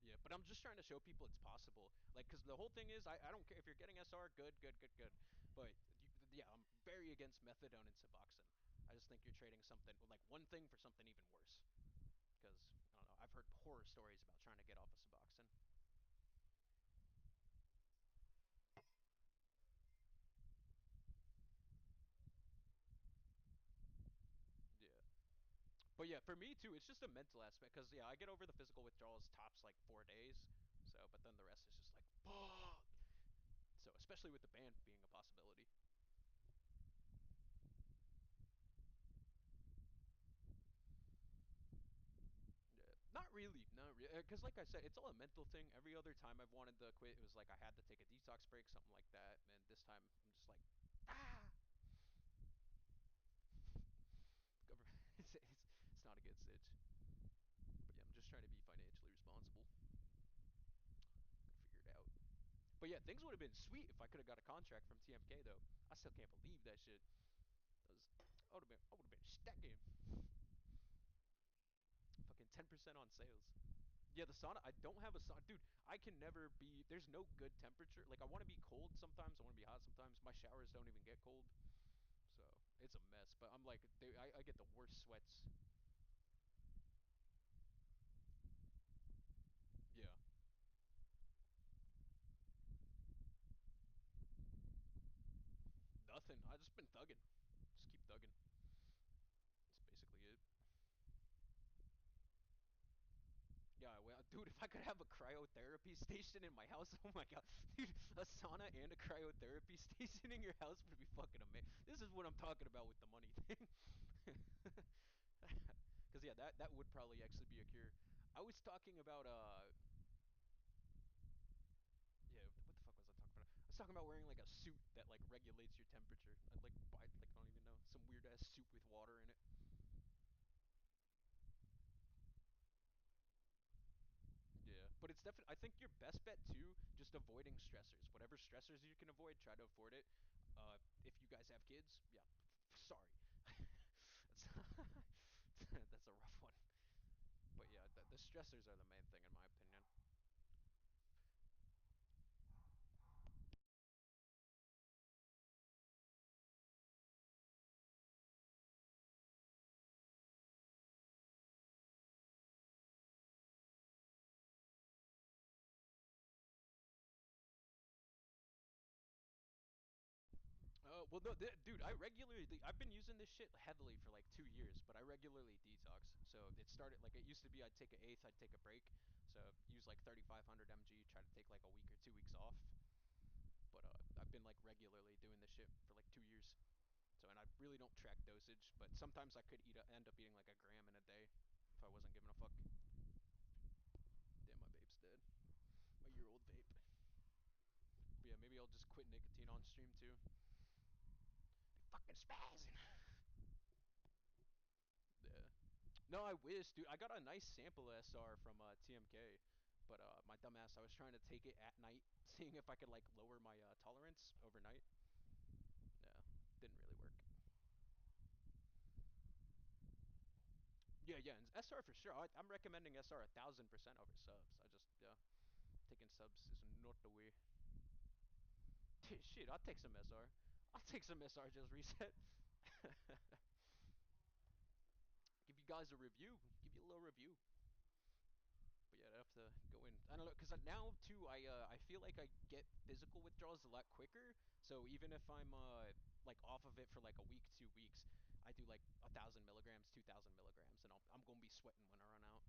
Yeah, but I'm just trying to show people it's possible. Like, because the whole thing is, I don't care if you're getting SR, good, good, good, good. But yeah, I'm very against methadone and Suboxone. I just think you're trading something, like one thing for something even worse. Because, I don't know, I've heard horror stories about trying to get off of Suboxone. Yeah. But yeah, for me too, it's just a mental aspect. Because, yeah, I get over the physical withdrawals tops like 4 days. So, but then the rest is just like, fuck. So, especially with the band being a possibility. Yeah, not really, not really. Because like I said, it's all a mental thing. Every other time I've wanted to quit, it was like I had to take a detox break, something like that. And this time, I'm just like, ah, it's not a good sitch. But yeah, I'm just trying to be financially responsible. Gotta figure it out. But yeah, things would have been sweet if I could have got a contract from TMK though. I still can't believe that shit. I would have been stacking fucking 10% on sales. Yeah, the sauna. I don't have a sauna, dude. I can never be. There's no good temperature. Like I want to be cold sometimes. I want to be hot sometimes. My showers don't even get cold, so it's a mess. But I'm like, I get the worst sweats. Yeah, nothing. I just been thugging. Just keep thugging. That's basically it. Yeah, well, dude, if I could have a cryotherapy station in my house, oh my god, dude, a sauna and a cryotherapy station in your house would be fucking amazing. This is what I'm talking about with the money thing. Because yeah, that would probably actually be a cure. I was talking about yeah, what the fuck was I talking about? I was talking about wearing like a suit that like regulates your temperature. I'd like buy like I don't even know some weird ass suit with water in it. Yeah, but it's definitely. I think your best bet too, just avoiding stressors. Whatever stressors you can avoid, try to avoid it. If you guys have kids, yeah, sorry, that's that's a rough one. But yeah, the stressors are the main thing in my opinion. Well, no, dude, I've been using this shit heavily for like 2 years, but I regularly detox. So it started like it used to be I'd take an eighth, I'd take a break. So use like 3,500 mg, try to take like a week or 2 weeks off. But I've been like regularly doing this shit for like 2 years. So and I really don't track dosage, but sometimes I could end up eating like a gram in a day if I wasn't giving a fuck. Damn, my vape's dead. My year-old vape. But yeah, maybe I'll just quit nicotine on stream too. They fucking spazzing. Yeah. No, I wish, dude. I got a nice sample SR from TMK, but my dumbass, I was trying to take it at night, seeing if I could like lower my tolerance overnight. Yeah, didn't really work. Yeah, yeah, and SR for sure. I'm recommending SR 1,000% over subs. I just yeah, taking subs is not the way. Shit, I'll take some SR. I'll take some SR just reset. Give you guys a review. Give you a little review. But yeah, I have to go in. I don't know, cause now too, I feel like I get physical withdrawals a lot quicker. So even if I'm like off of it for like a week, 2 weeks, I do like 1,000 milligrams, 2,000 milligrams, and I'm gonna be sweating when I run out.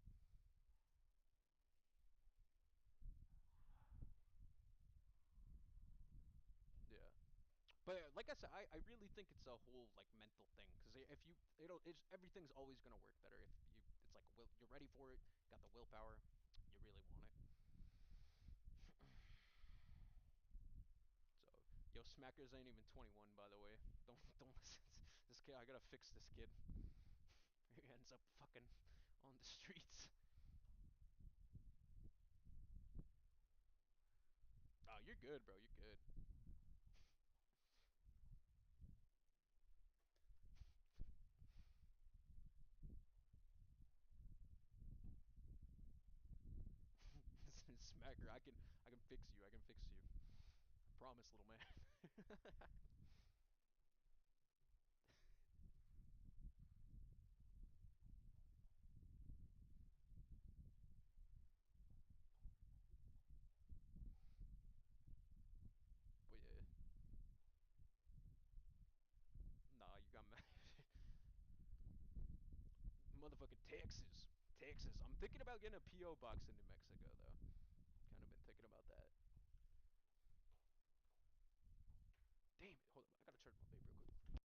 Yeah. But like I said, I really think it's a whole like mental thing. Cause if you everything's always gonna work better if you it's like you're ready for it, got the willpower, you really want it. So, yo, Smackers ain't even 21, by the way. Don't listen. This kid, I gotta fix this kid. He ends up fucking on the streets. Oh, you're good, bro. You're good. cracker. I can fix you. I can fix you. I promise, little man. But yeah, nah, you got me. Motherfucking Texas, Texas. I'm thinking about getting a PO box in New Mexico though. Kind of been thinking about that. Damn it! Hold up, I gotta charge my vape real quick.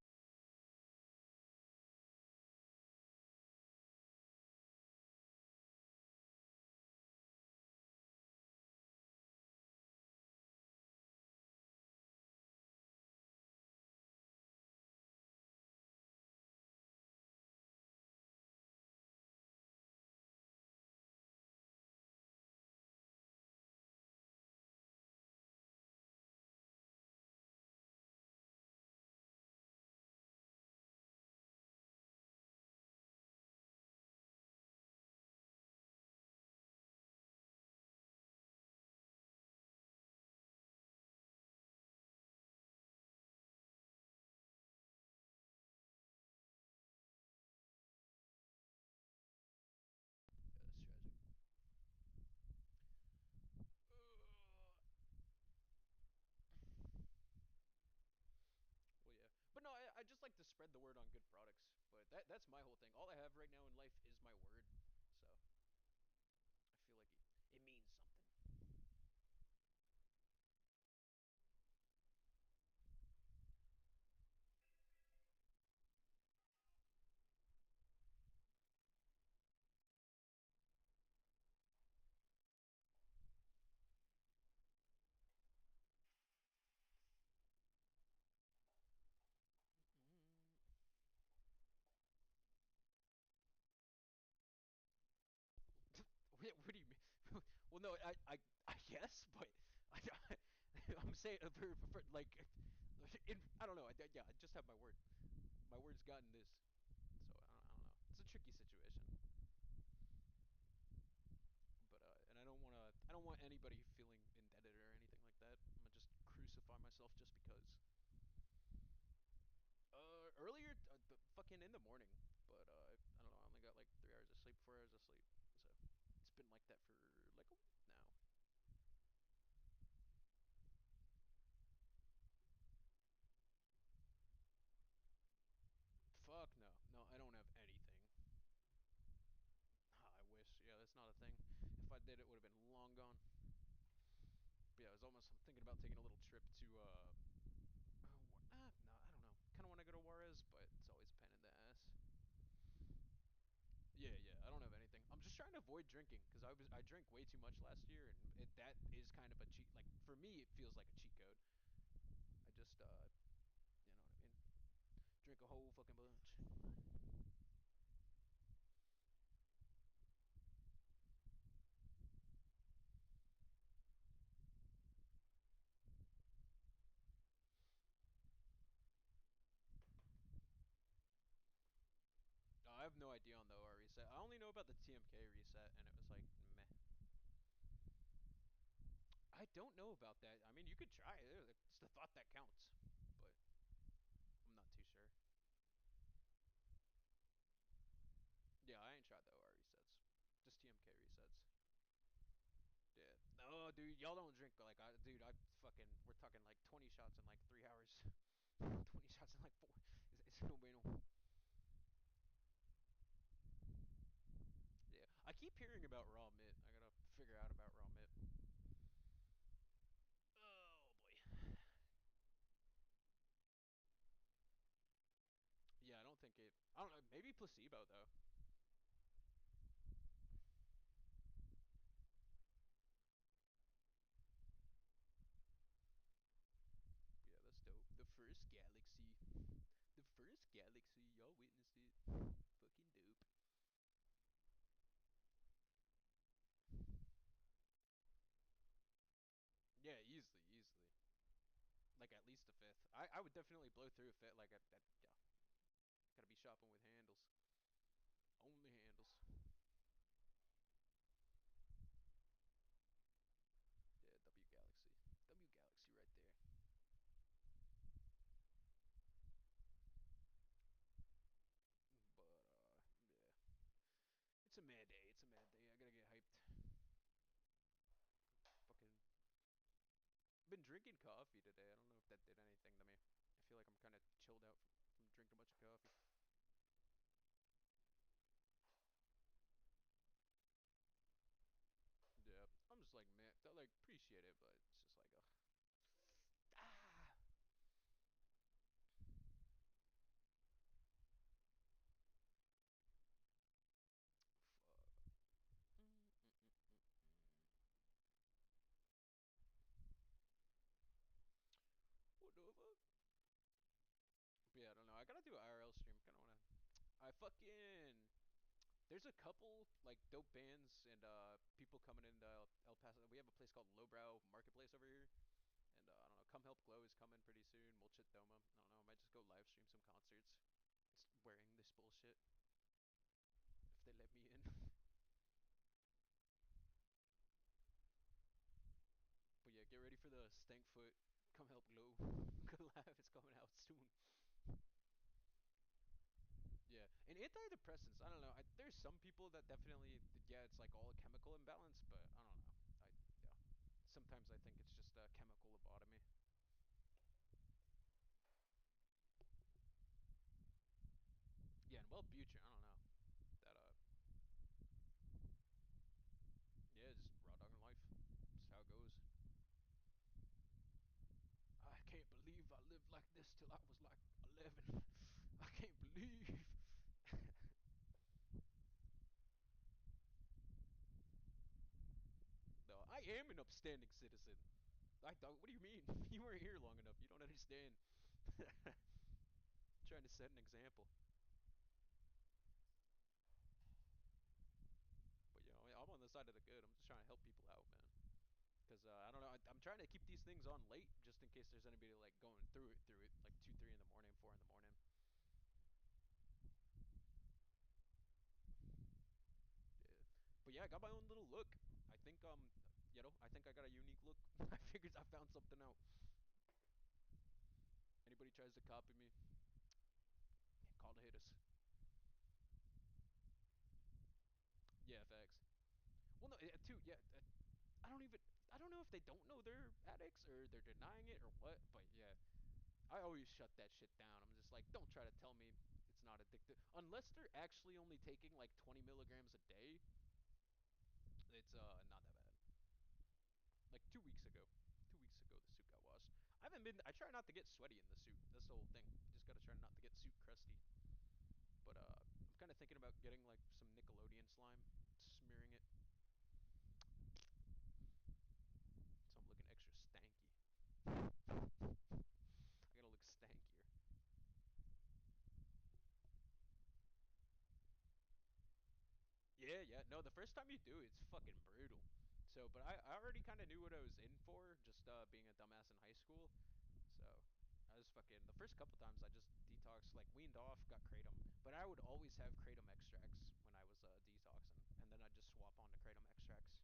Yeah, that's tragic. Well, yeah, but no, I just like to spread the word on good products. But that's my whole thing. All I have right now in life is my word, so I feel like it means something. Mm. What do you mean? Well, no, I guess, but I'm saying for like, I don't know. Yeah, I just have my word. My word's gotten this, so I don't know. It's a tricky situation, but and I don't want anybody feeling indebted or anything like that. I'm gonna just crucify myself just because. Earlier, fucking in the morning, but I don't know. I only got like 3 hours of sleep, 4 hours of sleep, so it's been like that for like a week now. Fuck no, no, I don't have anything. Ah, I wish. Yeah, that's not a thing. If I did, it would have been long gone. But yeah, I was almost. I'm thinking about taking a little trip to. No, I don't know. Kind of want to go to Juarez, but it's always a pain in the ass. Yeah, yeah. I don't have anything. I'm just trying to avoid drinking because I drank way too much last year, and that is kind of a cheat. Like for me, it feels like a cheat code. I just you know what I mean. Drink a whole fucking bunch. I have no idea on the OR reset. I only know about the TMK reset, and it was like meh. I don't know about that. I mean, you could try it. It's the thought that counts, but I'm not too sure. Yeah, I ain't tried the OR resets. Just TMK resets. Yeah. No, dude, y'all don't drink like dude. I fucking. We're talking like 20 shots in like 3 hours. 20 shots in like four. It's no bueno. Yeah, I keep hearing about raw mit. I gotta figure out about raw mit. Oh boy. Yeah, I don't think it. I don't know. Maybe placebo though. Yeah, that's dope. The first galaxy. The first galaxy. Y'all witnessed it. Fucking dope. Yeah, easily, easily. Like at least a fifth. I would definitely blow through a fifth. Like yeah, gotta be shopping with handles. Only handles. drinking coffee today. I don't know if that did anything to me. I feel like I'm kind of chilled out from drinking a bunch of coffee. Yeah, I'm just like, man, I like appreciate it, but it's just like, ugh. Ah, fuck. Mm, mm, mm, mm, mm. What the fuck? But yeah, I don't know. I gotta do an IRL stream. Kind of wanna. I fucking. There's a couple like dope bands and people coming into El Paso. We have a place called Lowbrow Marketplace over here, and I don't know. Come Help Glow is coming pretty soon. Mulchitoma. I don't know. I might just go live stream some concerts. Just wearing this bullshit if they let me in. But yeah, get ready for the Stankfoot Come Help Glow collab. It's coming out soon. Yeah, and antidepressants. I don't know. There's some people that definitely, yeah, it's like all a chemical imbalance, but I don't know. Yeah. Sometimes I think it's just a chemical lobotomy. Yeah, and Wellbutrin. I don't know. That yeah, just raw dogging life. That's how it goes. I can't believe I lived like this till I was like 11. I can't believe. No, I am an upstanding citizen. I don't. What do you mean? You weren't here long enough. You don't understand. Trying to set an example. But you know, I'm on the side of the good. I'm just trying to help people out, man. Cause I don't know. I'm trying to keep these things on late, just in case there's anybody like going through it, like 2, 3 in the morning, 4 in the morning. Yeah. But yeah, I got my own little look. I think I think I got a unique look. I figured I found something out. Anybody tries to copy me, yeah, call to hit us. Yeah, facts. Well, no, too. Yeah, I don't even. I don't know if they don't know they're addicts or they're denying it or what. But yeah, I always shut that shit down. I'm just like, don't try to tell me it's not addictive unless they're actually only taking like 20 milligrams a day. It's not that bad. Like 2 weeks ago. 2 weeks ago, the suit got washed. I haven't been. I try not to get sweaty in the suit. That's the whole thing. You just gotta try not to get suit crusty. But I'm kind of thinking about getting like some Nickelodeon slime, smearing it, so I'm looking extra stanky. I gotta look stankier. Yeah, yeah. No, the first time you do, it's fucking brutal. So, but I already kind of knew what I was in for, just being a dumbass in high school. So, I was fucking the first couple times I just detoxed, like weaned off, got kratom, but I would always have kratom extracts when I was detoxing, and then I'd just swap on to kratom extracts.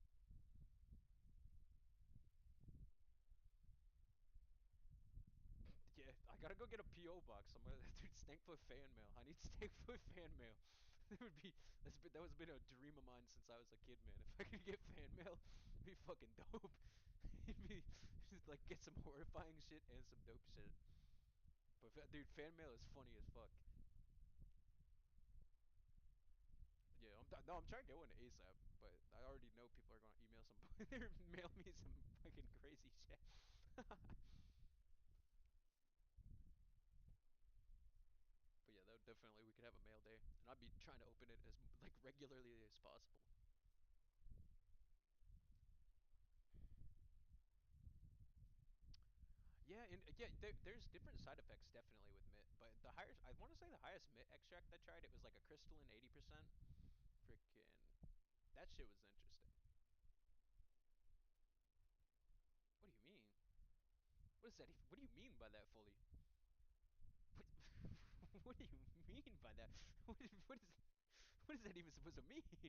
Yeah, I gotta go get a PO box. I'm gonna, dude, Stankfoot fan mail. I need Stankfoot fan mail. It would be that was been a dream of mine since I was a kid, man. If I could get fan mail, it'd be fucking dope. It'd be just like get some horrifying shit and some dope shit. But dude, fan mail is funny as fuck. Yeah, no, I'm trying to get one ASAP, but I already know people are gonna email some, mail me some fucking crazy shit. But yeah, that would definitely we could have a mail day, and I'd be trying to open it as like regularly as possible. Yeah, and yeah, there's different side effects definitely with mint, but the highest I want to say the highest mint extract I tried, it was like a crystalline 80%. Freaking that shit was interesting. What do you mean? What is that? What do you mean by that fully? What, what do you mean by that? What is that even supposed to mean? Talking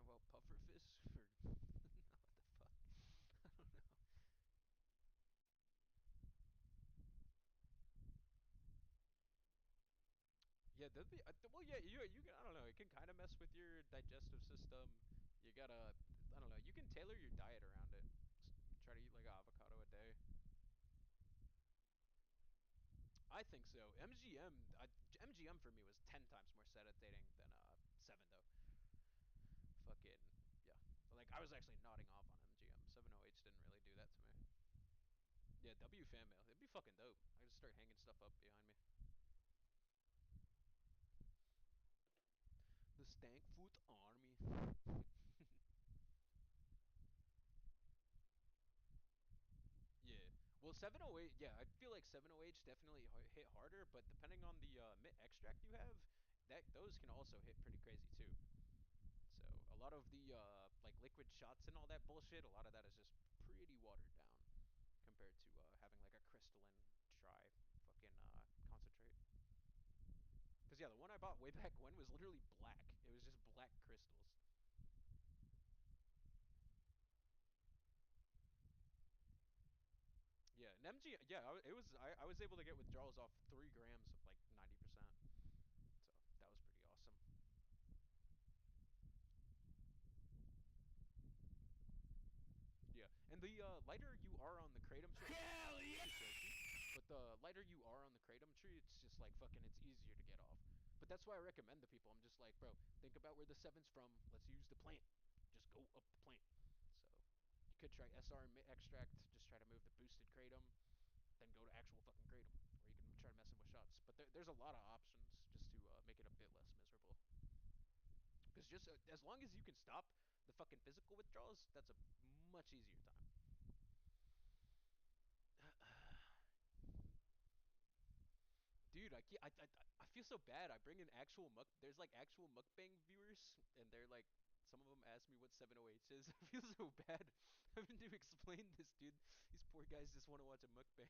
about pufferfish or what the fuck? I don't know. Yeah, Yeah, well, yeah, you can, I don't know, it can kind of mess with your digestive system. You gotta, I don't know, you can tailor your diet around it. Try to eat like an avocado a day. I think so. MGM for me was 10 times more sedating than seven though. Fucking yeah. Like I was actually nodding off on MGM. 708 didn't really do that to me. Yeah, W fan mail. It'd be fucking dope. I just start hanging stuff up behind me. The Stankfoot Army. Yeah. Well, 708, yeah, I feel like 708 definitely hit harder, but depending on the mint extract you have, that those can also hit pretty crazy too. So a lot of the like liquid shots and all that bullshit, a lot of that is just pretty watered down compared to having like a crystalline dry fucking concentrate. Cause yeah, the one I bought way back when was literally black. It was just black crystals. Yeah, and MG, yeah, I was able to get withdrawals off 3 grams of like 90%. So that was pretty awesome. Yeah, and the lighter you are on the kratom tree, hell yeah! But the lighter you are on the kratom tree, it's just like fucking, it's easier to get off. But that's why I recommend to people. I'm just like, bro, think about where the seven's from. Let's use the plant. Just go up the plant. So you could try SR extract. Just try to move the boosted kratom, then go to actual fucking kratom, or you can try messing with shots. But there's a lot of options just to make it a bit less miserable. Because just as long as you can stop the fucking physical withdrawals, that's a much easier time. Dude, I feel so bad. I bring in actual There's like actual mukbang viewers, and they're like, some of them ask me what 708 is. I feel so bad having to explain this, dude. These poor guys just want to watch a mukbang.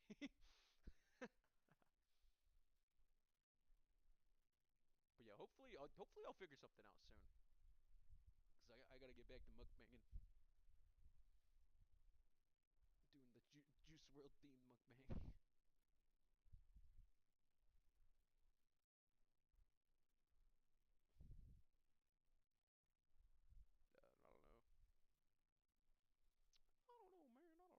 But yeah, hopefully I'll figure something out soon. Cause I gotta get back to mukbanging, doing the Juice World themed mukbang. I don't know. I don't know, man. I don't know. Ah, bada, bada, bada.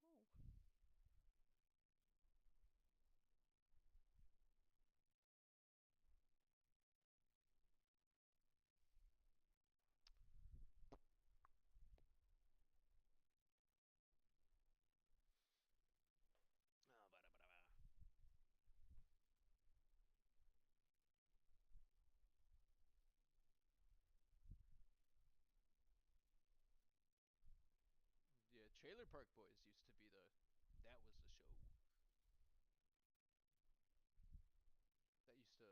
Yeah, Trailer Park Boys used to be the. That was the show. That used to.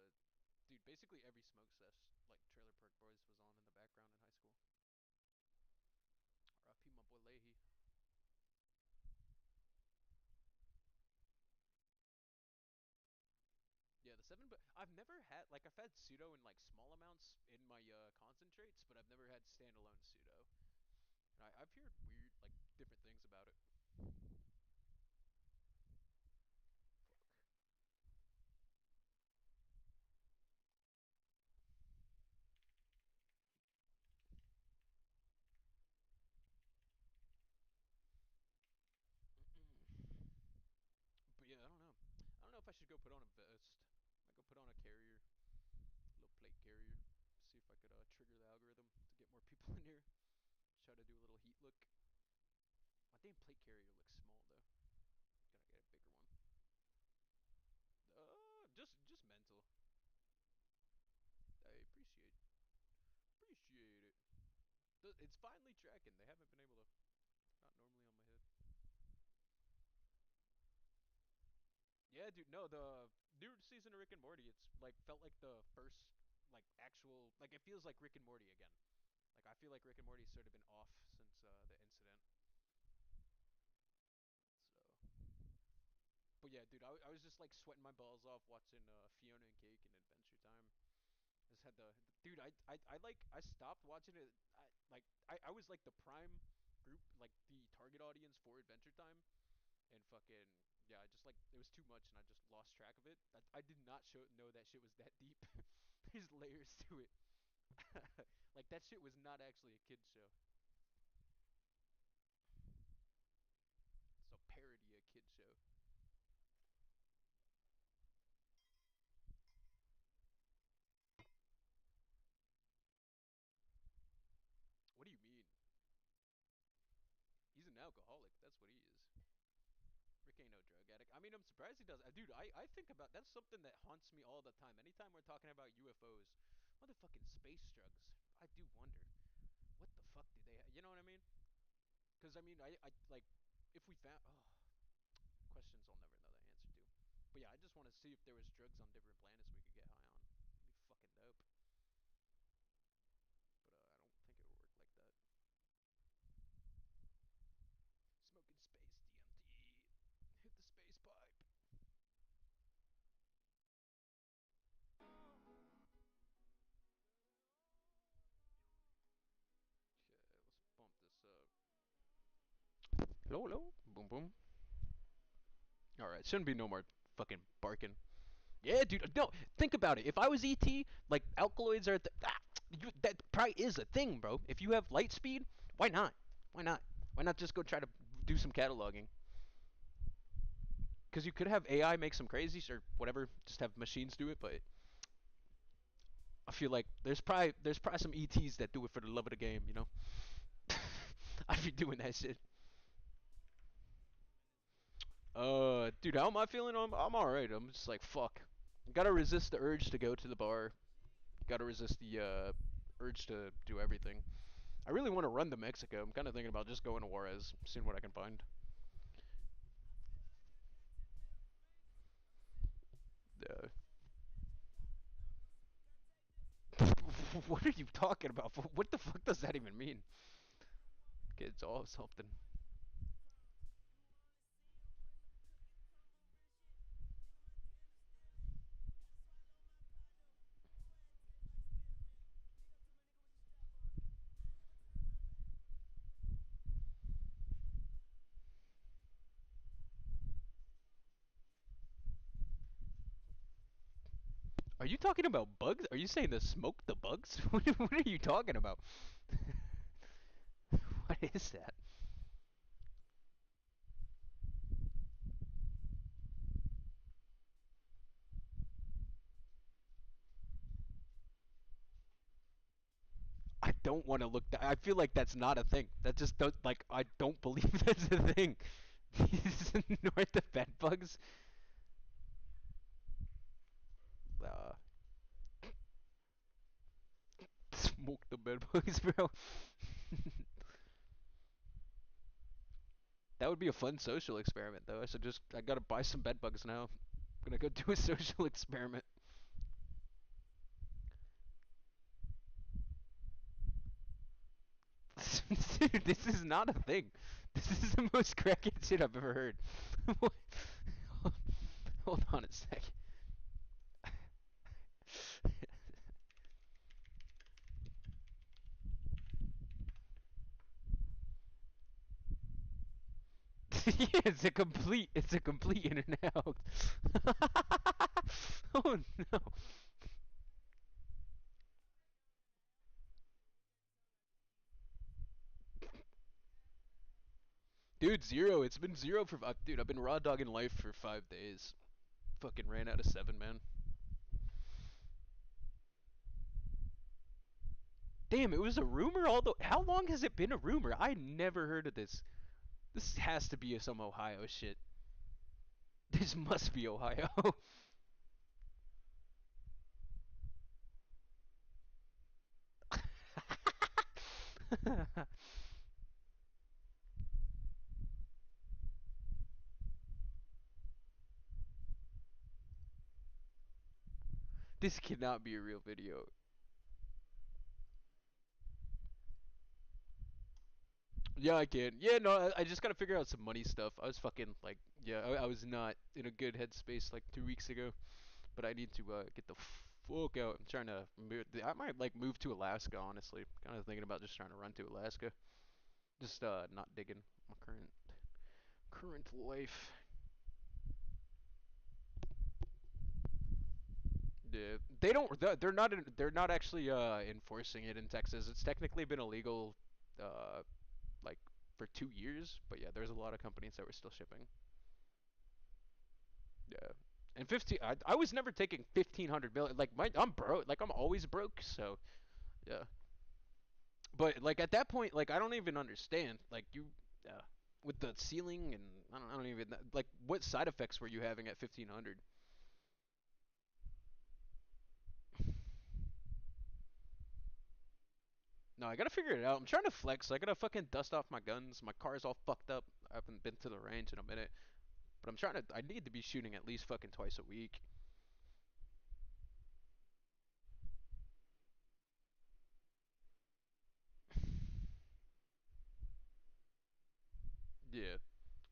Dude, basically every smoke cess, like Trailer Park Boys, was on in the background in high school. R.I.P. my boy Leahy. Yeah, the seven, but I've never had like I've had pseudo in like small amounts in my concentrates, but I've never had standalone pseudo. And I've heard weird like different things about it. Fuck. But yeah, I don't know. I don't know if I should go put on a vest. I might go put on a carrier, a little plate carrier. See if I could trigger the algorithm to get more people in here. Try to do a little heat look. My damn plate carrier looks small though. Gotta get a bigger one. Just mental. I appreciate it. It's finally tracking. They haven't been able to. Not normally on my head. Yeah, dude. No, the new season of Rick and Morty. It's like felt like the first like actual like it feels like Rick and Morty again. Like I feel like Rick and Morty's sort of been off since the incident. So, but yeah, dude, I was just like sweating my balls off watching Fiona and Cake and Adventure Time. I just had dude. I stopped watching it. I was like the prime group, like the target audience for Adventure Time. and fucking yeah, I just like it was too much and I just lost track of it. I did not know that shit was that deep. There's layers to it. Like that shit was not actually a kid show. It's a parody of a kid show. What do you mean? He's an alcoholic. That's what he is. Rick ain't no drug addict. I mean, I'm surprised he does. Dude, I think about that's something that haunts me all the time. Anytime we're talking about UFOs, motherfucking space drugs. I do wonder what the fuck do they? You know what I mean? Because I mean, I like if we found questions I'll never know the answer to. But yeah, I just want to see if there was drugs on different planets we could get high on. It'd be fucking dope. But I don't think it would work like that. Smoking space DMT. Hit the space pipe. Okay, let's bump this up. Hello, hello. Boom, boom. All right, shouldn't be no more fucking barking. Yeah, dude. No, think about it. If I was ET, like alkaloids are that probably is a thing, bro. If you have light speed, why not? Why not? Why not just go try to do some cataloging? Because you could have AI make some crazy or whatever, just have machines do it. But I feel like there's probably some ETs that do it for the love of the game. You know, I'd be doing that shit. Dude, how am I feeling? I'm all right. I'm just like fuck. Gotta resist the urge to go to the bar. Gotta resist the urge to do everything. I really want to run to Mexico. I'm kind of thinking about just going to Juarez, seeing what I can find. Uh, what are you talking about? What the fuck does that even mean? It's all something. Are you talking about bugs? Are you saying to smoke the bugs? What are you talking about? What is that? I don't want to look. I feel like that's not a thing. That just don't like. I don't believe that's a thing. These north of bed bugs. Uh, Smoke the bed bugs, bro. That would be a fun social experiment, though. I gotta buy some bed bugs now. I'm gonna go do a social experiment. Dude, this is not a thing. This is the most crackhead shit I've ever heard. Hold on a sec. Yeah, it's a complete in and out. Oh no. Dude, zero. It's been zero for dude. I've been raw dogging life for 5 days. Fucking ran out of seven, man. Damn, it was a rumor. Although, how long has it been a rumor? I never heard of this. This has to be some Ohio shit. This must be Ohio. This cannot be a real video. Yeah, I can. Yeah, no, I just gotta figure out some money stuff. I was fucking like, yeah, I was not in a good headspace like 2 weeks ago, but I need to get the fuck out. I'm trying to move. I might like move to Alaska, honestly. Kind of thinking about just trying to run to Alaska. Just not digging my Current life. Yeah, they don't. They're not. They're not actually enforcing it in Texas. It's technically been illegal, uh, like for 2 years. But yeah, there's a lot of companies that were still shipping. Yeah, and 15. I was never taking 1,500 million. Like I'm broke. Like I'm always broke. So yeah. But like at that point, like I don't even understand. Like you, with the ceiling and I don't even like what side effects were you having at 1,500? No, I gotta figure it out. I'm trying to flex. I gotta fucking dust off my guns. My car's all fucked up. I haven't been to the range in a minute. But I'm trying to. I need to be shooting at least fucking twice a week. Yeah.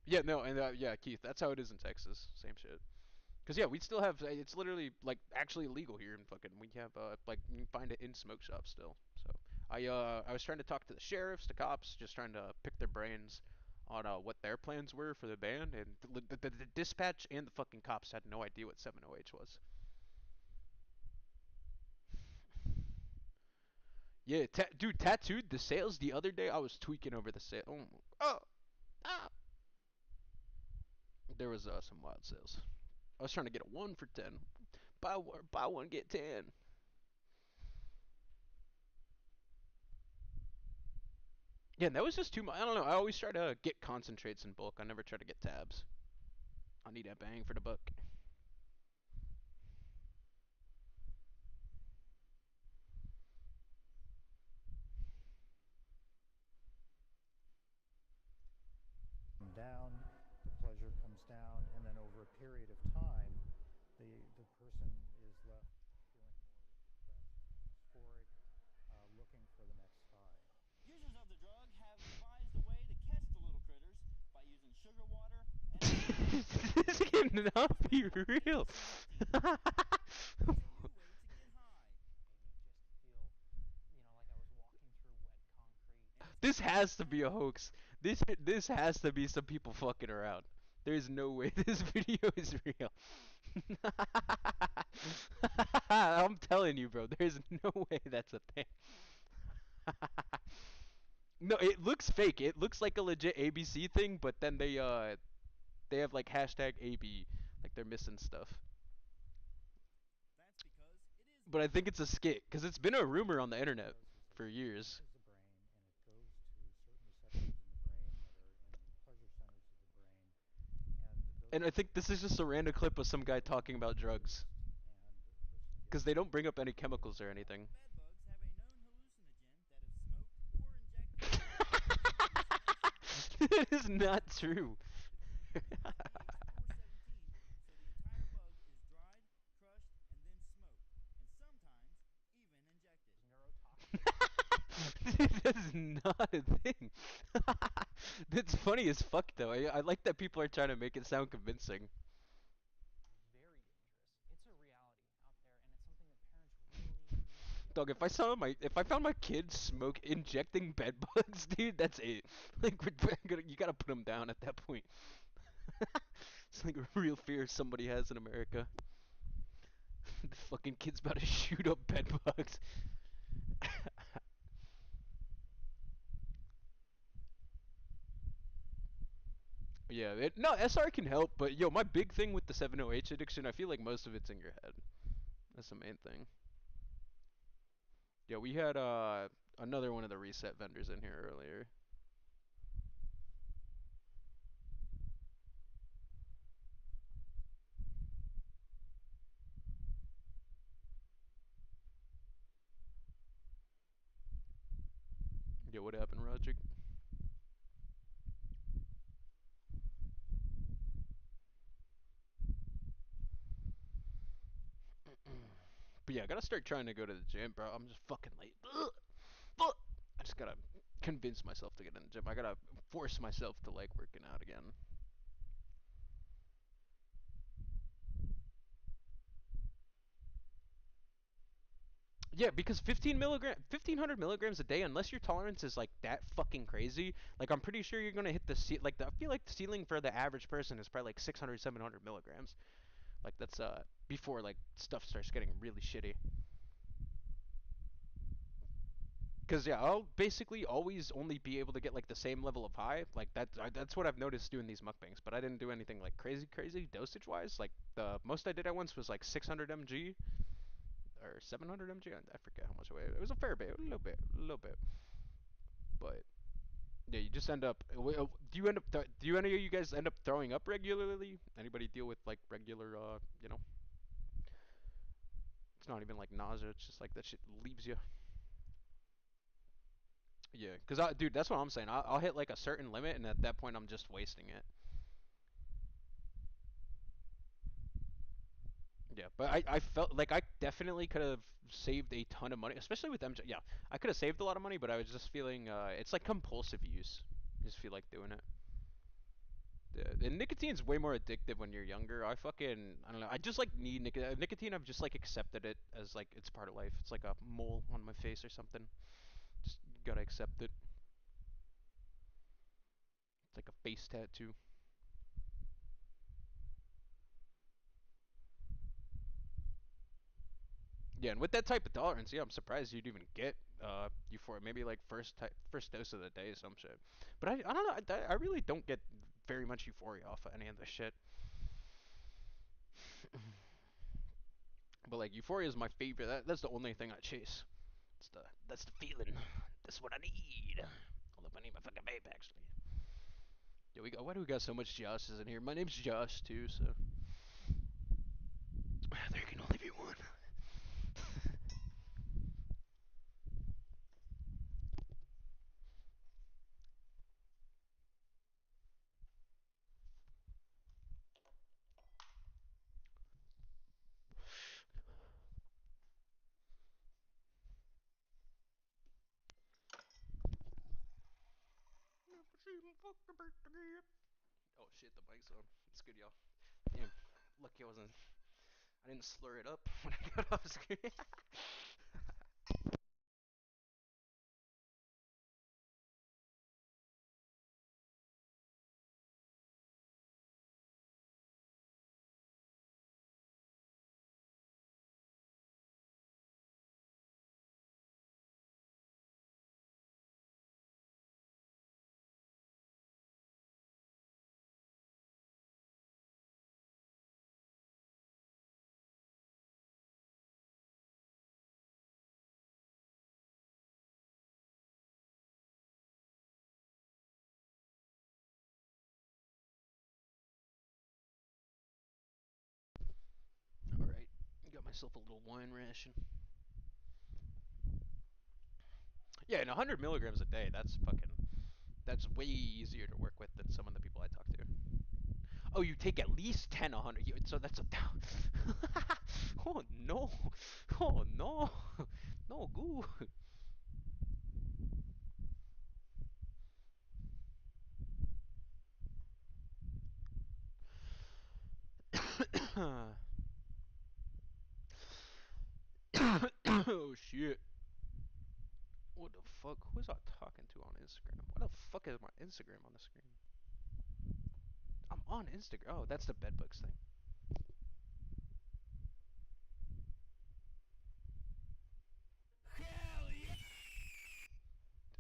Yeah, no, and yeah, Keith, that's how it is in Texas. Same shit. Cause yeah, we still have. It's literally like actually illegal here in fucking. We have like you can find it in smoke shops still. So I was trying to talk to the sheriffs, the cops, just trying to pick their brains on what their plans were for the ban, and the dispatch and the fucking cops had no idea what 7OH was. Yeah, dude, tattooed the sales the other day. I was tweaking over the sale. Ah. There was some wild sales. I was trying to get a 1 for 10. Buy one get 10. Yeah, and that was just too much. I don't know. I always try to get concentrates in bulk. I never try to get tabs. I need that bang for the buck. down, the pleasure comes down, and then over a period of time, the person is left feeling more depressed, euphoric, looking for the next high. Users of the drug have devised a way to catch the little critters by using sugar water and This cannot be real. it's a new way to get high. Made me just feel, like I was walking through wet concrete. And it's This made by has to be a Mukbang. hoax. This has to be some people fucking around. There's no way this video is real. I'm telling you, bro. There's no way that's a thing. No, it looks fake. It looks like a legit ABC thing, but then they have like hashtag AB, like they're missing stuff. That's because it is But I think it's Mukbang. a skit because it's been a rumor on the What it internet does is for it years. enters the brain and it goes to certain receptors in the brain that are in the pleasure centers of the brain, and those And I think this is just a random clip of some guy become talking about drugs released, and the person because gets they don't bring up any a chemicals or high. anything. Bed bugs have a known hallucinogen that, if smoked or injected, causes hallucination. That is This not hallucinogenic true. drug is branded PH417, so the entire bug is dried, crushed, and then smoked, and sometimes even injected. Neurotoxic. That's not a thing. That's funny as fuck though. I like that people are trying to make it sound convincing. Very dangerous. It's a reality out there, and it's something that parents really need to be Dog, aware of. if I found my kid smoke injecting bed bugs, dude, that's it. Like you gotta put them down at that point. It's like a real fear somebody has in America. The fucking kid's about to shoot up bed bugs. Yeah, no, SR can help, but yo, my big thing with the 7OH addiction, I feel like most of it's in your head. That's the main thing. Yeah, we had another one of the reset vendors in here earlier. Yeah, what happened, Roger? But yeah, I gotta start trying to go to the gym, bro. I'm just fucking late. I just gotta convince myself to get in the gym. I gotta force myself to like working out again. Yeah, because 1500 milligrams a day, unless your tolerance is like that fucking crazy, like I'm pretty sure you're gonna hit like I feel like the ceiling for the average person is probably like 600, 700 milligrams. Like that's before like stuff starts getting really shitty. Cause yeah, I'll basically always only be able to get like the same level of high. Like that's what I've noticed doing these mukbangs. But I didn't do anything like crazy dosage wise. Like the most I did at once was like 600 mg or 700 mg. I forget how much it was. It was a fair bit, a little bit. But yeah, you just end up. Do you end up? Do you any of you guys end up throwing up regularly? Anybody deal with like regular? It's not even like nausea. It's just like that shit leaves you. Yeah, cause dude, that's what I'm saying. I'll hit like a certain limit, and at that point, I'm just wasting it. Yeah, but I felt like I definitely could have saved a ton of money, especially with MJ. Yeah, I could have saved a lot of money, but I was just feeling it's like compulsive use. I just feel like doing it. Yeah, and nicotine's way more addictive when you're younger. I don't know. I just like need nicotine. I've just like accepted it as like it's part of life. It's like a mole on my face or something. Just gotta accept it. It's like a face tattoo. Yeah, and with that type of tolerance, yeah, I'm surprised you'd even get euphoria. Maybe like first dose of the day or some shit. But I don't know. I really don't get very much euphoria off of any of this shit. But like euphoria is my favorite. That's the only thing I chase. That's the feeling. That's what I need. Although I need my fucking vape actually. Yeah, why do we got so much Joshes in here? My name's Josh too, so there can only be one. Oh shit, the mic's on. It's good, y'all. Damn, lucky I didn't slur it up when I got off screen. All right, got myself a little wine ration. Yeah, and 100 milligrams a day. That's way easier to work with than some of the people I talk to. Oh, you take at least 10, 100. So that's a. Oh no! Oh no! No goo. Oh shit! What the fuck? Who is I talking to on Instagram? What the fuck is my Instagram on the screen? I'm on Instagram. Oh, that's the bedbugs thing. Hell yeah!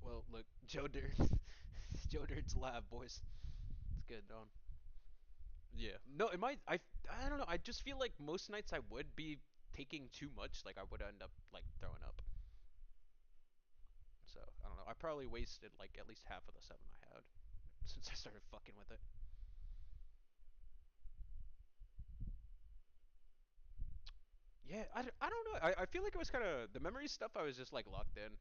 Well, look, Joe Dirt. Joe Dirt's live, boys. It's good, Don. Yeah. No, it might. I don't know. I just feel like most nights I would be taking too much. Like I would end up like throwing up. So I don't know. I probably wasted like at least half of the seven I had since I started fucking with it. Yeah, I don't know. I feel like it was kind of the memory stuff. I was just like locked in.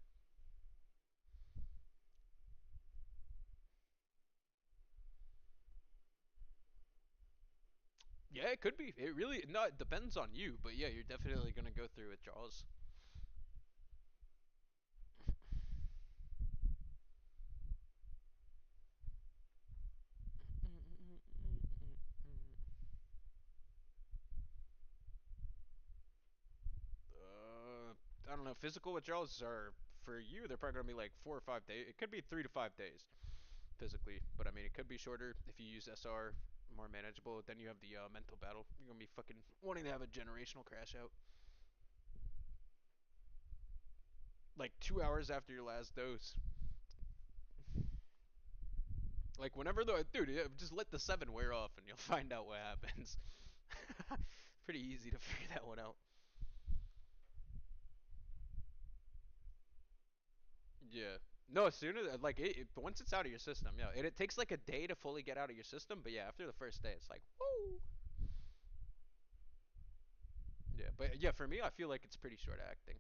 Yeah, it could be. It really no. It depends on you, but yeah, you're definitely gonna go through withdrawals. I don't know. physical withdrawals are for you. They're probably gonna be like 4 or 5 days. It could be 3 to 5 days physically, but I mean it could be shorter if you use SR, more manageable. Then you have the mental battle. You're gonna be fucking wanting to have a generational crash out like 2 hours after your last dose. Like whenever the dude, just let the seven wear off and you'll find out what happens. Pretty easy to figure that one out. Yeah. No, as soon as like once it's out of your system, yeah. It takes like a day to fully get out of your system, but yeah, after the first day, it's like woo. Yeah, but yeah, for me, I feel like it's pretty short acting.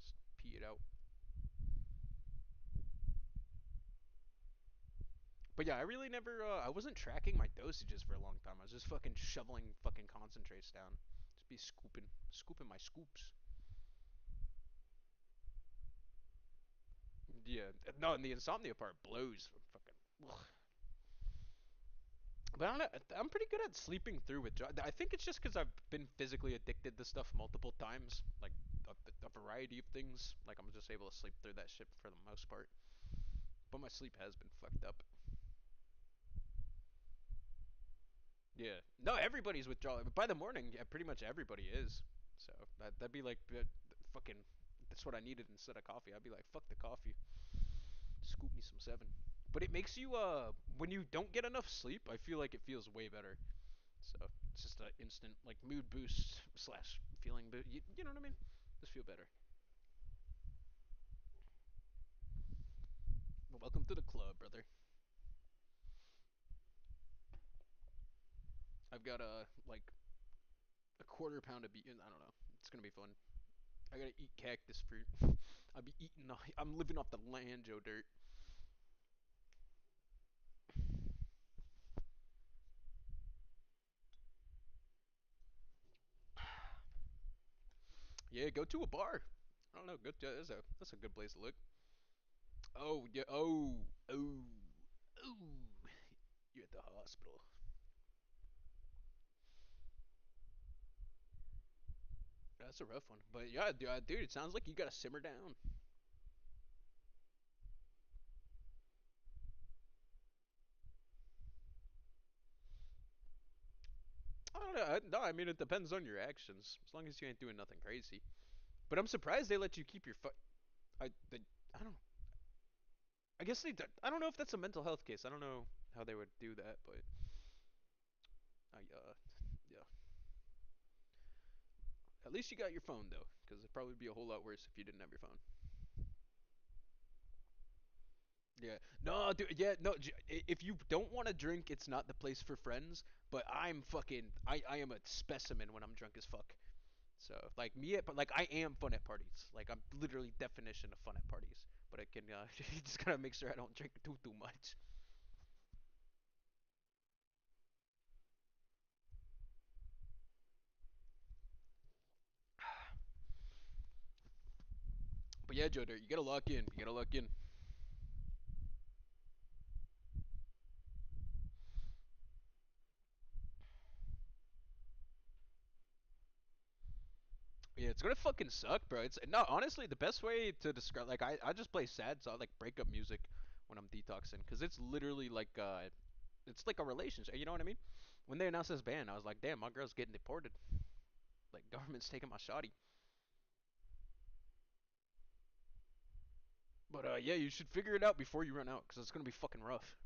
Just pee it out. But yeah, I really never. I wasn't tracking my dosages for a long time. I was just fucking shoveling fucking concentrates down. Just be scooping my scoops. Yeah. No, and the insomnia part blows. Fucking. Ugh. But I don't know. I'm pretty good at sleeping through with. I think it's just because I've been physically addicted to stuff multiple times, like a variety of things. Like I'm just able to sleep through that shit for the most part. But my sleep has been fucked up. Yeah. No, everybody's withdrawal. By the morning, yeah, pretty much everybody is. So that'd be like fucking. That's what I needed instead of coffee. I'd be like, fuck the coffee. Scoop me some seven. But it makes you when you don't get enough sleep, I feel like it feels way better. So it's just an instant like mood boost slash feeling boost. You know what I mean? Just feel better. Well, welcome to the club, brother. I've got like a quarter pound of beef. I don't know. It's gonna be fun. I gotta eat cactus fruit. I'll be eating. I'm living off the land, Joe Dirt. Yeah, go to a bar. I don't know. Good. That's a good place to look. Oh yeah. Oh. You're at the hospital. That's a rough one. But yeah, dude, it sounds like you gotta simmer down. I don't know. No, I mean it depends on your actions. As long as you ain't doing nothing crazy. But I'm surprised they let you keep your I they, I don't. I guess they. I don't know if that's a mental health case. I don't know how they would do that, but yeah. At least you got your phone though, because it'd probably be a whole lot worse if you didn't have your phone. Yeah. No, dude. Yeah. No. If you don't want to drink, it's not the place for friends. But I'm fucking. I am a specimen when I'm drunk as fuck. So like me, but like I am fun at parties. Like I'm literally definition of fun at parties. But I can you just gotta make sure I don't drink too much. But yeah, Joe, you gotta lock in. You gotta lock in. Yeah, it's gonna fucking suck, bro. It's no, honestly, the best way to describe like I just play sad so I like breakup music when I'm detoxing because it's literally like it's like a relationship. You know what I mean? When they announced this ban, I was like, damn, my girl's getting deported. Like government's taking my shotty. But yeah, you should figure it out before you run out because it's gonna be fucking rough.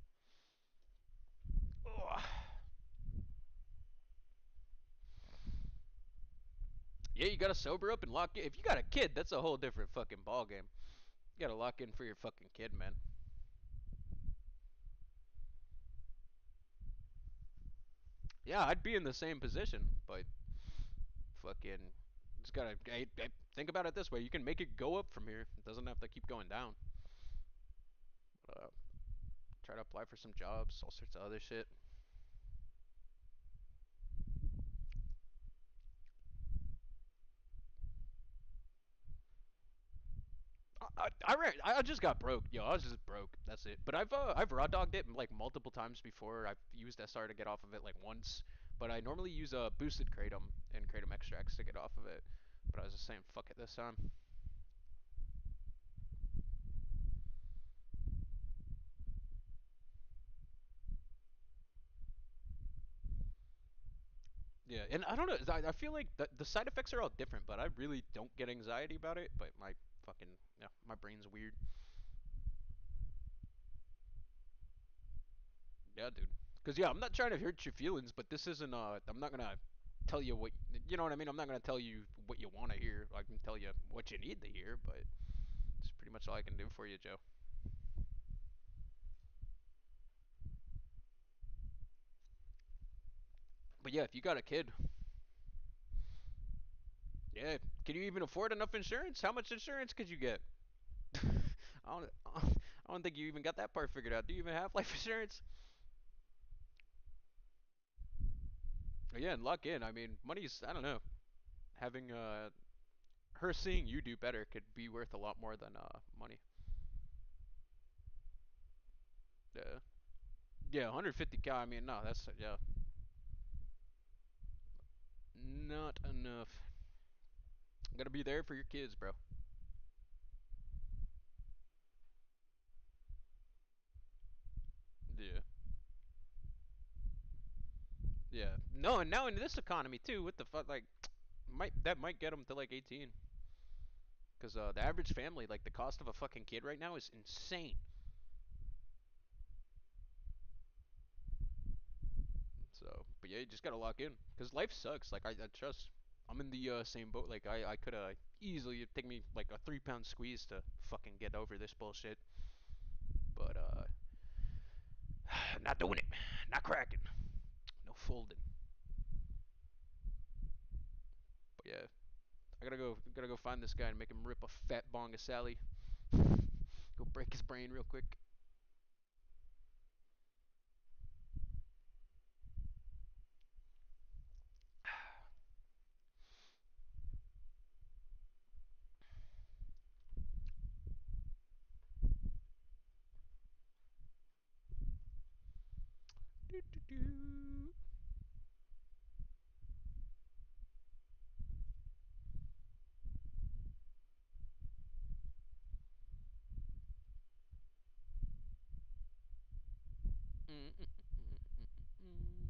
Ugh. Yeah, you gotta sober up and lock in. If you got a kid, that's a whole different fucking ball game. You gotta lock in for your fucking kid, man. Yeah, I'd be in the same position, but fucking just gotta think about it this way: you can make it go up from here. It doesn't have to keep going down. Try to apply for some jobs, all sorts of other shit. I just got broke. Yo, I was just broke. That's it. But I've raw dogged it like multiple times before. I've used SR to get off of it like once, but I normally use boosted kratom and kratom extracts to get off of it. But I was just saying, fuck it this time. Yeah, and I don't know. I feel like the side effects are all different, but I really don't get anxiety about it. But my fucking yeah, my brain's weird. Yeah, dude. Cause yeah, I'm not trying to hurt your feelings, but this isn't. I'm not gonna tell you what you know what I mean. I'm not gonna tell you what you want to hear. I can tell you what you need to hear, but it's pretty much all I can do for you, Joe. But yeah, if you got a kid, yeah, can you even afford enough insurance? How much insurance could you get? I don't think you even got that part figured out. Do you even have life insurance? Yeah, and lock in. I mean, money's I don't know. Having her seeing you do better could be worth a lot more than money. Yeah. Yeah, 150k. I mean, no, that's yeah, not enough. Gotta be there for your kids, bro. Yeah. Yeah. No, and now in this economy too, what the fuck? Like, might get them to like 18. Cause the average family, like the cost of a fucking kid right now is insane. So, but yeah, you just gotta lock in. Cause life sucks. Like I trust. I'm in the same boat. Like I could easily it'd take me like a 3 pound squeeze to fucking get over this bullshit. But not doing it. Not cracking. No folding. But yeah, I gotta go find this guy and make him rip a fat bong of Sally. Go break his brain real quick. Do, do, do. Mm, mm, mm, mm, mm.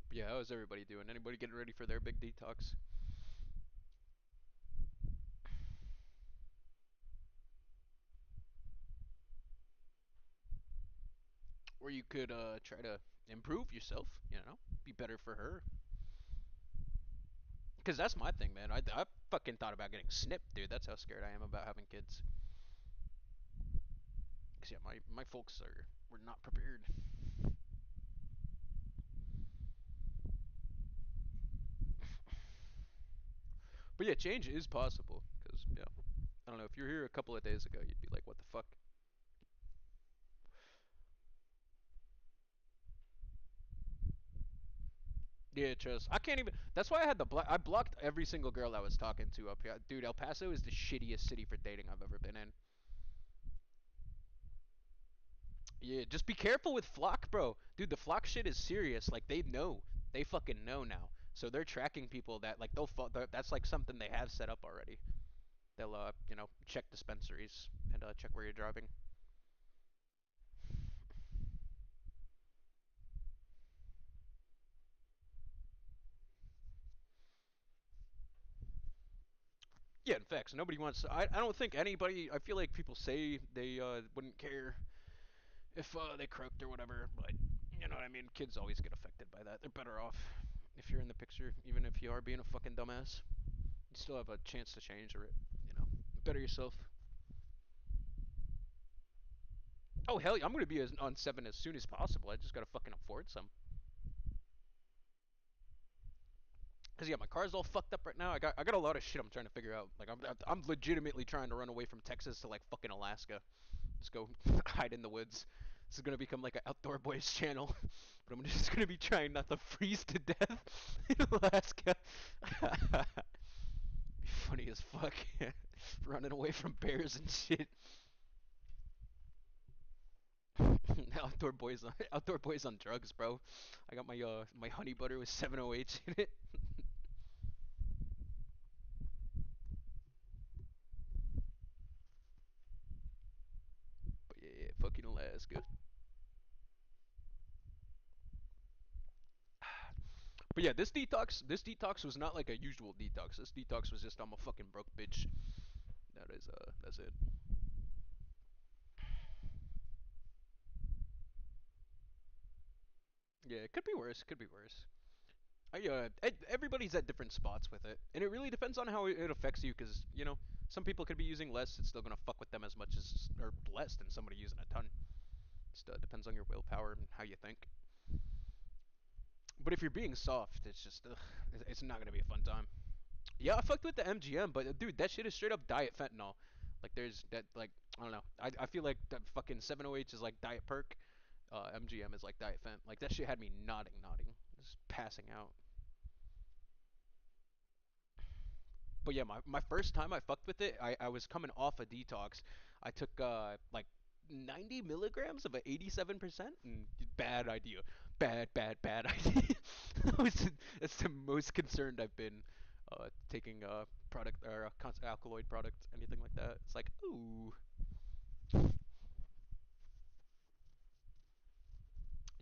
But yeah, how's everybody doing? Anybody getting ready for their big detox? Or you could try to improve yourself. You know, be better for her. Because that's my thing, man. I fucking thought about getting snipped, dude. That's how scared I am about having kids. Because yeah, my folks are were not prepared. But yeah, change is possible. Because yeah, I don't know. If you were here a couple of days ago, you'd be like, what the fuck? Yeah, trust. I can't even. That's why I had the block. I blocked every single girl I was talking to up here. Dude, El Paso is the shittiest city for dating I've ever been in. Yeah, just be careful with Flock, bro. Dude, the Flock shit is serious. Like they know, they fucking know now. So they're tracking people that like that's like something they have set up already. They'll check dispensaries and check where you're driving. Yeah, in fact, so nobody wants. I don't think anybody. I feel like people say they wouldn't care if they croaked or whatever, but you know what I mean. Kids always get affected by that. They're better off if you're in the picture, even if you are being a fucking dumbass. You still have a chance to change or better yourself. Oh hell, yeah, I'm gonna be on 7 as soon as possible. I just gotta fucking afford some. Cause yeah, my car's all fucked up right now. I got a lot of shit I'm trying to figure out. Like I'm legitimately trying to run away from Texas to like fucking Alaska. Just go hide in the woods. This is gonna become like an outdoor boys channel, but I'm just gonna be trying not to freeze to death in Alaska. Be funny as fuck, running away from bears and shit. Outdoor boys on drugs, bro. I got my honey butter with 7OH in it. it's good. But yeah, this detox was not like a usual detox. This detox was just I'm a fucking broke bitch. That's it. Yeah, it could be worse. Could be worse. Everybody's at different spots with it, and it really depends on how it affects you. Because some people could be using less. It's still gonna fuck with them as much as or less than somebody using a ton. Just depends on your willpower and how you think. But if you're being soft, it's just it's not gonna be a fun time. Yeah, I fucked with the MGM, but dude, that shit is straight up diet fentanyl. Like there's that like I don't know. I feel like that fucking 708 is like diet perk. MGM is like diet fent. Like that shit had me nodding, just passing out. But yeah, my first time I fucked with it, I was coming off a detox. I took like 90 milligrams of a 87%, and bad idea, bad idea. It's the most concerned I've been taking a product or a alkaloid product, anything like that. It's like, ooh,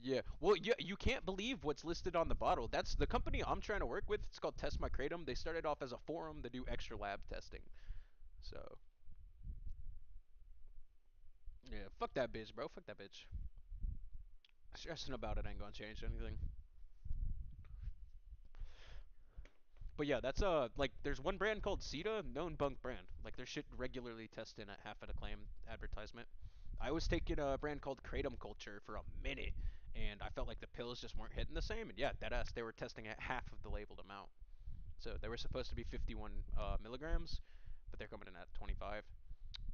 yeah. Well, you can't believe what's listed on the bottle. That's the company I'm trying to work with. It's called Test My Kratom. They started off as a forum to do extra lab testing. So yeah, fuck that bitch, bro. Fuck that bitch. Stressing about it ain't gonna change anything. But yeah, that's like there's one brand called Ceta, known bunk brand. Like their shit regularly tested at half of the claim advertisement. I was taking a brand called Kratom Culture for a minute, and I felt like the pills just weren't hitting the same. And yeah, that ass they were testing at half of the labeled amount. So they were supposed to be 51 milligrams, but they're coming in at 25.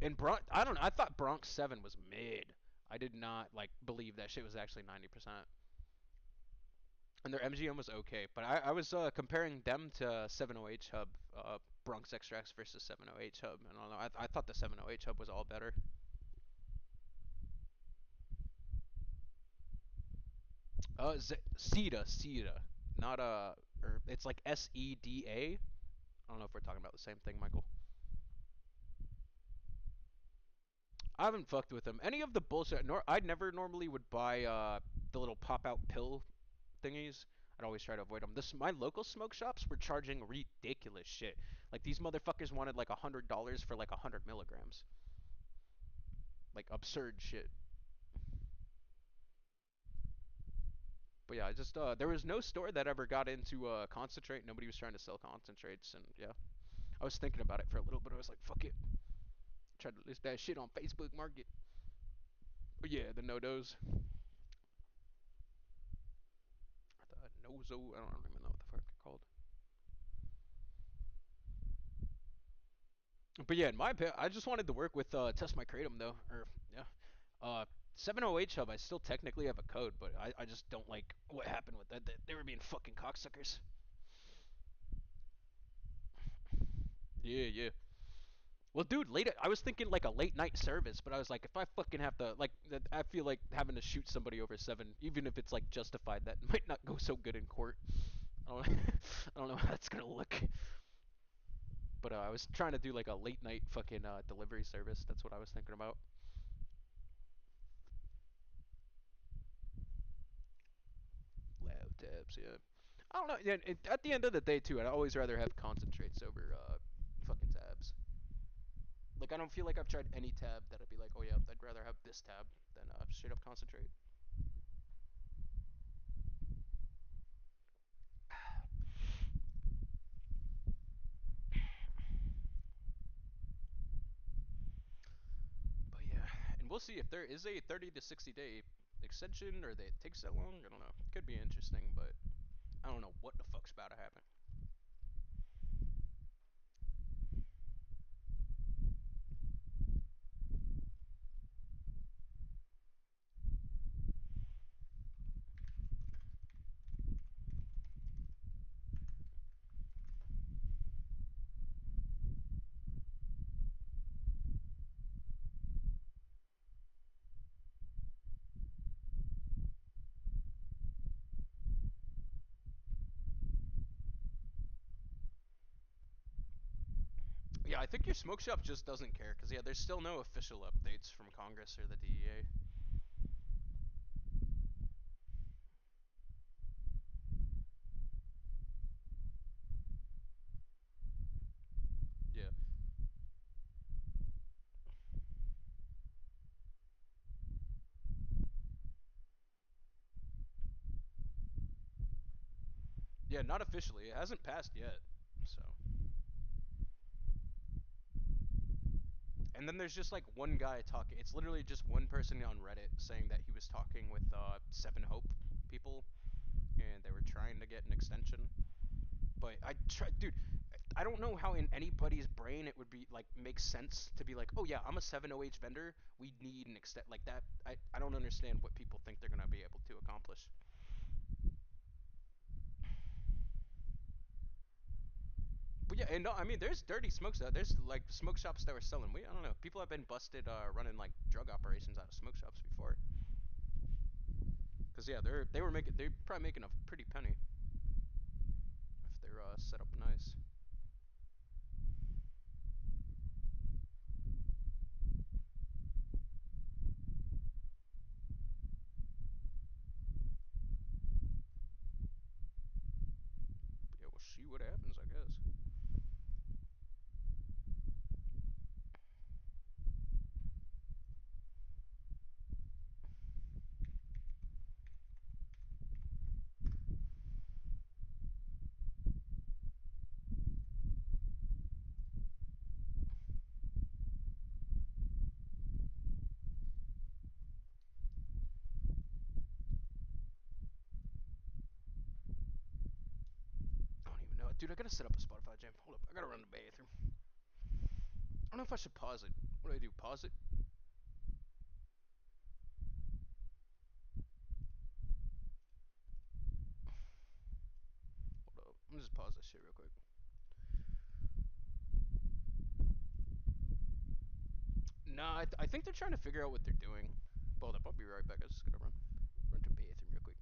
And I don't know. I thought Bronx 7 was mid. I did not like believe that shit was actually 90%. And their MGM was okay, but I was comparing them to 708 Hub, Bronx Extracts versus 708 Hub, and I don't know. I thought the 708 Hub was all better. Ceda, not or it's like SEDA. I don't know if we're talking about the same thing, Michael. I haven't fucked with them. Any of the bullshit. I never normally would buy the little pop out pill thingies. I'd always try to avoid them. My local smoke shops were charging ridiculous shit. Like these motherfuckers wanted like $100 for like 100 milligrams. Like absurd shit. But yeah, I just there was no store that ever got into concentrate. Nobody was trying to sell concentrates, and yeah, I was thinking about it for a little bit. I was like, fuck it. Tried to list that shit on Facebook Market. But yeah, the no dos. The nozo. I don't even know what the fuck they're called. But yeah, in my opinion, I just wanted to work with Test My Kratom though, or yeah, 708 Hub. I still technically have a code, but I just don't like what happened with that. They were being fucking cocksuckers. Yeah, yeah. Well, dude, I was thinking like a late night service, but I was like, if I fucking have to like, I feel like having to shoot somebody over 7, even if it's like justified, that might not go so good in court. I don't, I don't know how that's gonna look. But I was trying to do like a late night fucking delivery service. That's what I was thinking about. Lab tabs, yeah. I don't know. Yeah, at the end of the day, too, I'd always rather have concentrates over fucking tabs. Like, I don't feel like I've tried any tab that I'd be like, oh yeah, I'd rather have this tab than straight up concentrate. But yeah, and we'll see if there is a 30 to 60 day extension or that it takes that long. I don't know. Could be interesting, but I don't know what the fuck's about to happen. Yeah, I think your smoke shop just doesn't care because yeah, there's still no official updates from Congress or the DEA. Yeah, not officially. It hasn't passed yet. So, and then there's just like one guy talking. It's literally just one person on Reddit saying that he was talking with Seven Hope people, and they were trying to get an extension. But I try, dude. I don't know how in anybody's brain it would be like make sense to be like, oh yeah, I'm a 7OH vendor. We need an extent like that. I don't understand what people think they're gonna be able to accomplish. But yeah, and no, I mean, there's dirty smokes out. There's like smoke shops that were selling. I don't know. People have been busted running like drug operations out of smoke shops before. Cause yeah, they probably making a pretty penny if they're set up nice. But yeah, we'll see what happens, I guess. I don't even know, dude. I gotta set up a Spotify jam. Hold up, I gotta run the bathroom. I don't know if I should pause it. What do I do? Pause it? Hold up. Let me just pause this shit real quick. Nah, I think they're trying to figure out what they're doing. Hold up, I'll be right back. I just gotta run to the bathroom real quick.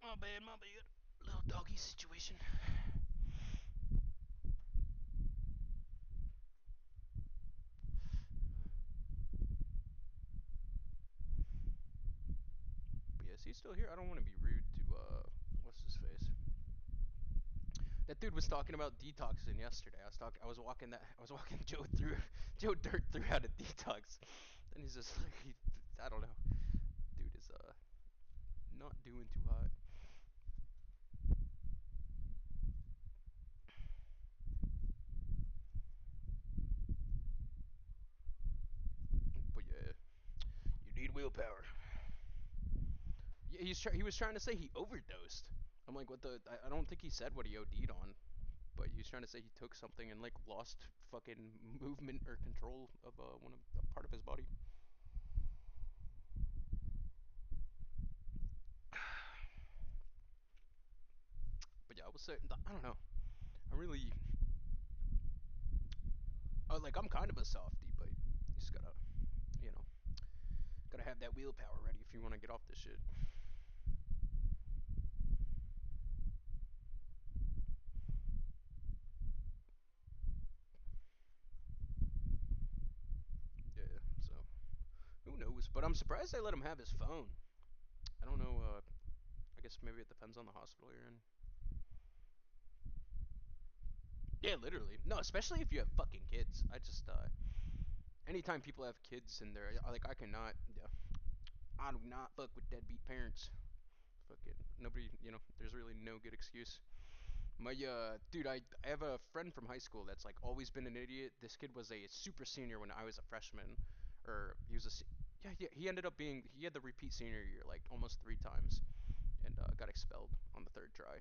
My bad, my bad. Little doggy situation. But yeah, is he still here? I don't want to be rude to what's his face. That dude was talking about detoxing yesterday. I was walking Joe through Joe Dirt through how to detox. And he's just like I don't know. Dude is not doing too hot. But yeah, you need willpower. Yeah, he was trying to say he overdosed. I'm like, what the? I don't think he said what he OD'd on, but he was trying to say he took something and like lost fucking movement or control of one of a part of his body. But yeah, I was saying, I don't know. I'm really, like, I'm kind of a softie, but you just gotta, you know, gotta have that willpower ready if you want to get off this shit. Yeah, so who knows? But I'm surprised they let him have his phone. I don't know. I guess maybe it depends on the hospital you're in. Yeah, literally. No, especially if you have fucking kids. I just anytime people have kids and they're like, I cannot. Yeah, I do not fuck with deadbeat parents. Fucking nobody. There's really no good excuse. My dude, I have a friend from high school that's like always been an idiot. This kid was a super senior when I was a freshman, or he was yeah, he ended up being he had the repeat senior year like almost 3 times and got expelled on the third try.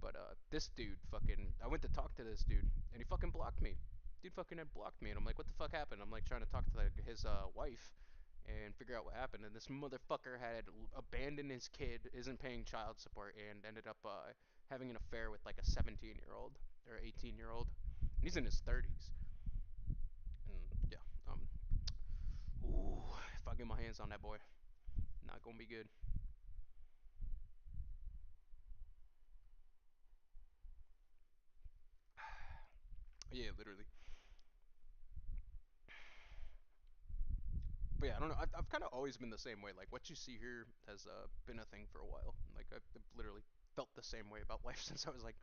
But this dude fucking I went to talk to this dude and he fucking blocked me. Dude fucking had blocked me and I'm like, what the fuck happened? I'm like trying to talk to his wife and figure out what happened. And this motherfucker had abandoned his kid, isn't paying child support, and ended up having an affair with like a 17-year-old or 18-year-old. And he's in his 30s. And yeah, ooh, if I get my hands on that boy, not gonna be good. Yeah, literally. But yeah, I don't know. I've kind of always been the same way. Like what you see here has been a thing for a while. Like I've literally felt the same way about life since I was like,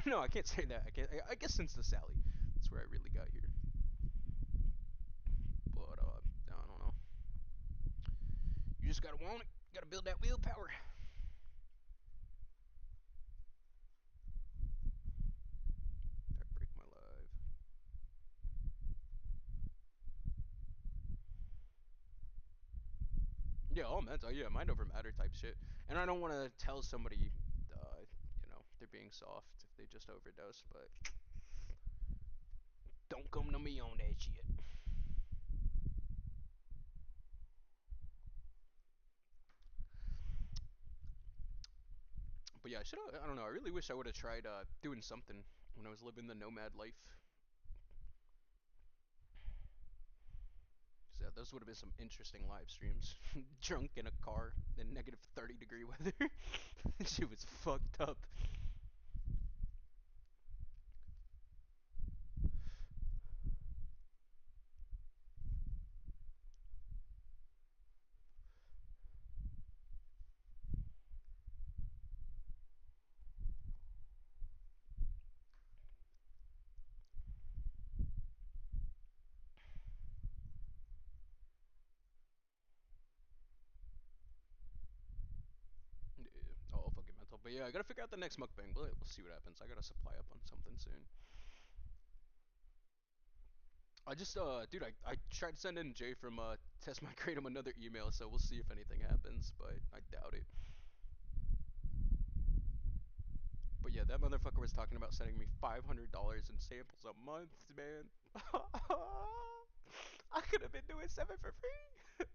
no, I can't say that. I can't. I guess since the Sally, that's where I really got here. But I don't know. You just gotta want it. Gotta build that willpower. Did I break my live? Yeah, all mental. Yeah, mind over matter type shit. And I don't want to tell somebody, they're being soft if they just overdose. But don't come to me on that shit. But yeah, I should. I don't know. I really wish I would have tried doing something when I was living the nomad life. So those would have been some interesting live streams. Drunk in a car in negative 30-degree weather. Shit was fucked up. Yeah, all fucking mental. But yeah, I gotta figure out the next mukbang. We'll see what happens. I gotta supply up on something soon. I just dude, I tried sending Jay from Test My Kratom another email, so we'll see if anything happens, but I doubt it. But yeah, that motherfucker was talking about sending me $500 in samples a month, man. I could have been doing 7 for free.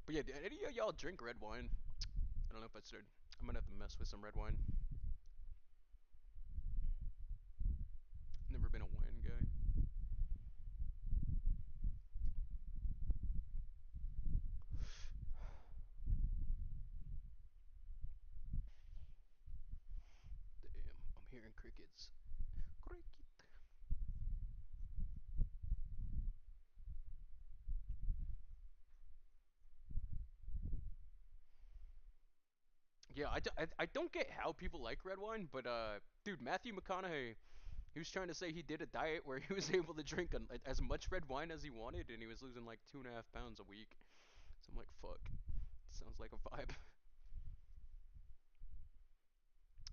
But yeah, did any of y'all drink red wine? I don't know if I should. I'm gonna have to mess with some red wine. Crickets. Cricket. Yeah, I don't get how people like red wine, but dude, Matthew McConaughey, he was trying to say he did a diet where he was able to drink as much red wine as he wanted, and he was losing like 2.5 pounds a week. So I'm like, fuck, sounds like a vibe.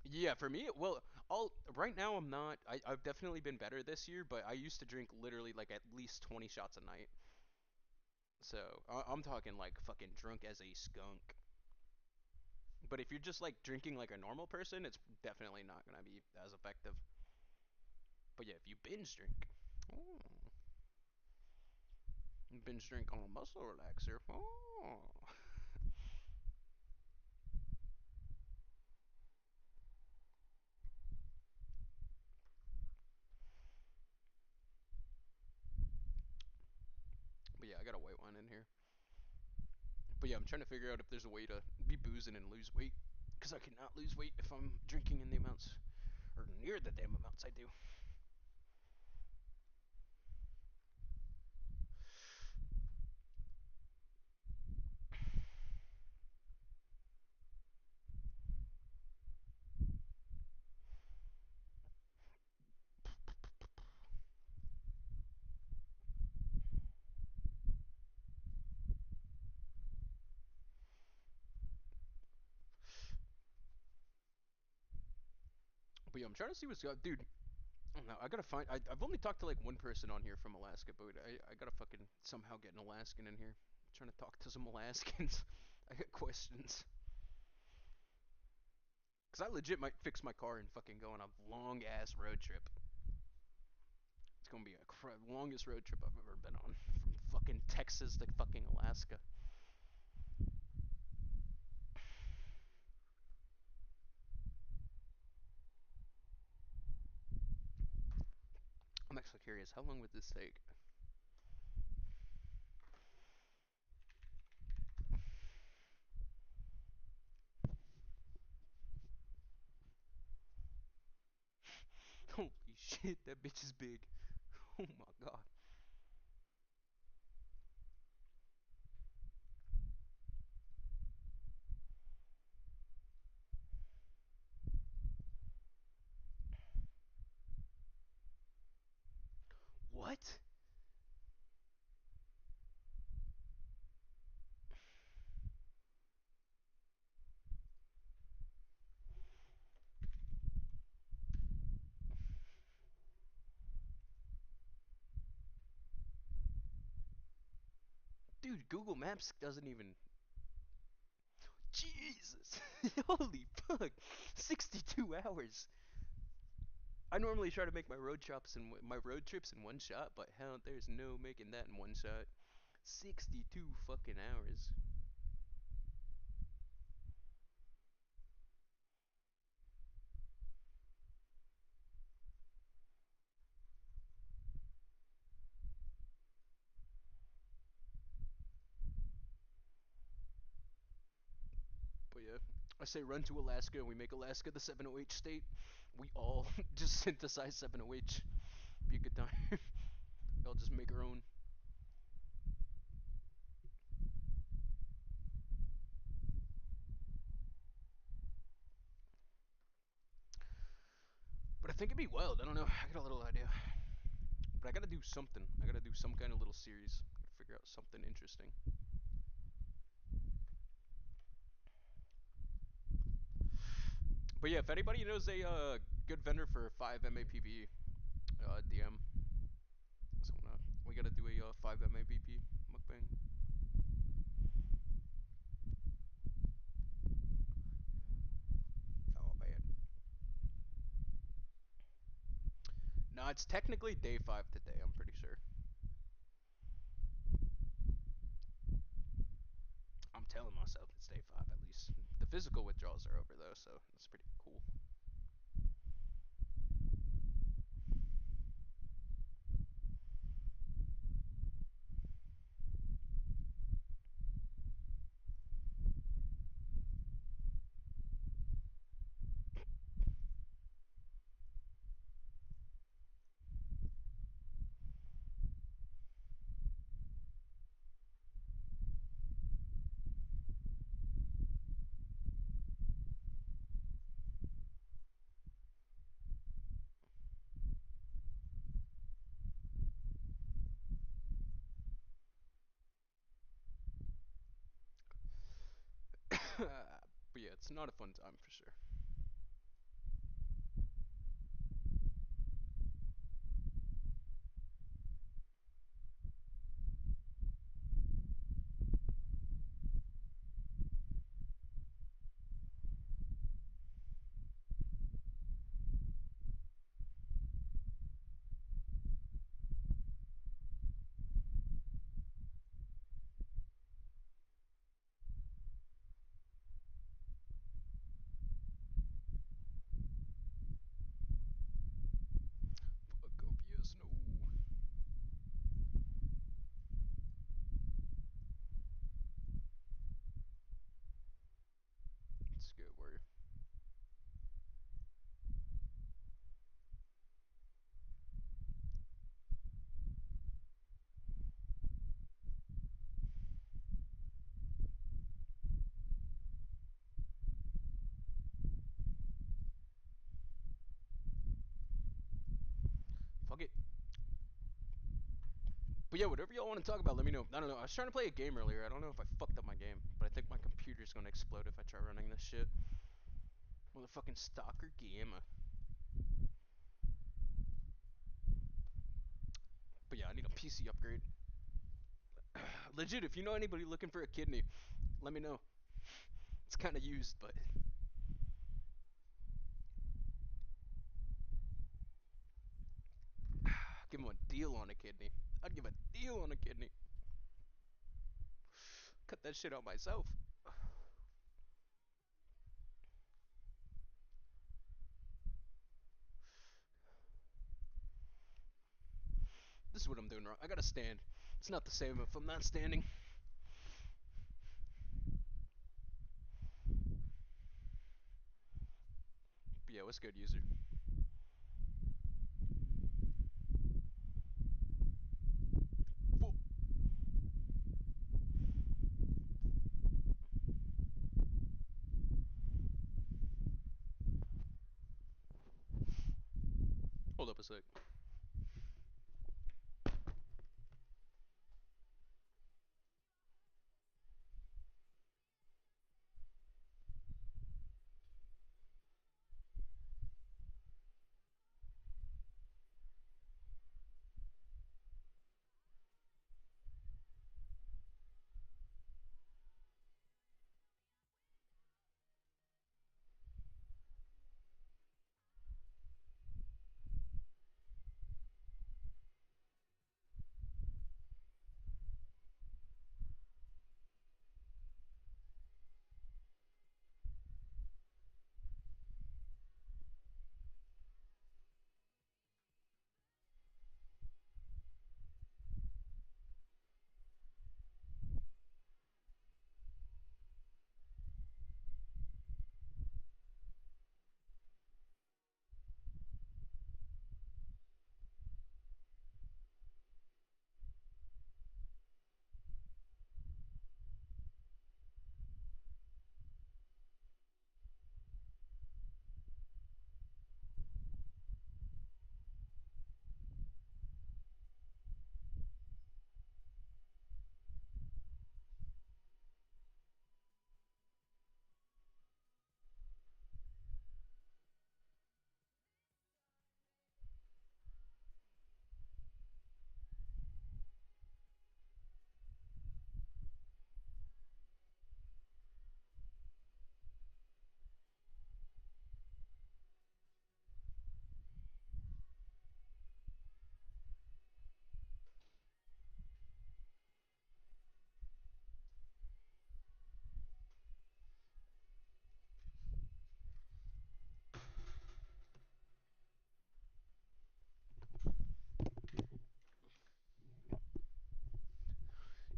Yeah, for me, well, I'll right now I'm not. I've definitely been better this year, but I used to drink literally like at least 20 shots a night. So I'm talking like fucking drunk as a skunk. But if you're just like drinking like a normal person, it's definitely not gonna be as effective. But yeah, if you binge drink, oh, binge drink on a muscle relaxer. Oh. But yeah, I got a white wine in here. But yeah, I'm trying to figure out if there's a way to be boozing and lose weight. Because I cannot lose weight if I'm drinking in the amounts, or near the damn amounts I do. But yeah, I'm trying to see what's up. Dude, I don't know. I gotta find. I've only talked to like one person on here from Alaska, but I gotta fucking somehow get an Alaskan in here. I'm trying to talk to some Alaskans. I got questions. Because I legit might fix my car and fucking go on a long ass road trip. It's gonna be a longest road trip I've ever been on. From fucking Texas to fucking Alaska. I'm actually curious, how long would this take? Holy shit, that bitch is big. Oh my god. What? Dude, Google Maps doesn't even. Jesus! Holy fuck! 62 hours! I normally try to make my road trips in one shot, but hell, there's no making that in one shot. 62 fucking hours. But yeah, I say run to Alaska and we make Alaska the 708 state. We all just synthesize 708. Be a good time. we all just make our own. But I think it'd be wild. I don't know. I got a little idea. But I gotta do something. I gotta do some kind of little series. Gotta figure out something interesting. But yeah, if anybody knows a good vendor for 5 MAPB, DM. So we gotta do a 5 MAPB mukbang. Oh man. No, it's technically day 5 today. I'm pretty sure. I'm telling myself it's day 5 at least. The physical withdrawals are over though, so that's pretty cool. But yeah, it's not a fun time for sure. Fuck OBS, no. It's good, warrior. Fuck it. But yeah, whatever y'all want to talk about, let me know. I don't know. I was trying to play a game earlier. I don't know if I fucked up my game, but I think my computer's gonna explode if I try running this shit. Motherfucking stalker gamer. But yeah, I need a PC upgrade. Legit, if you know anybody looking for a kidney, let me know. It's kind of used, but give him a deal on a kidney. I'd give a deal on a kidney. Cut that shit out myself. This is what I'm doing wrong. I gotta stand. It's not the same if I'm not standing. But yeah, what's good, user? Hold up a sec.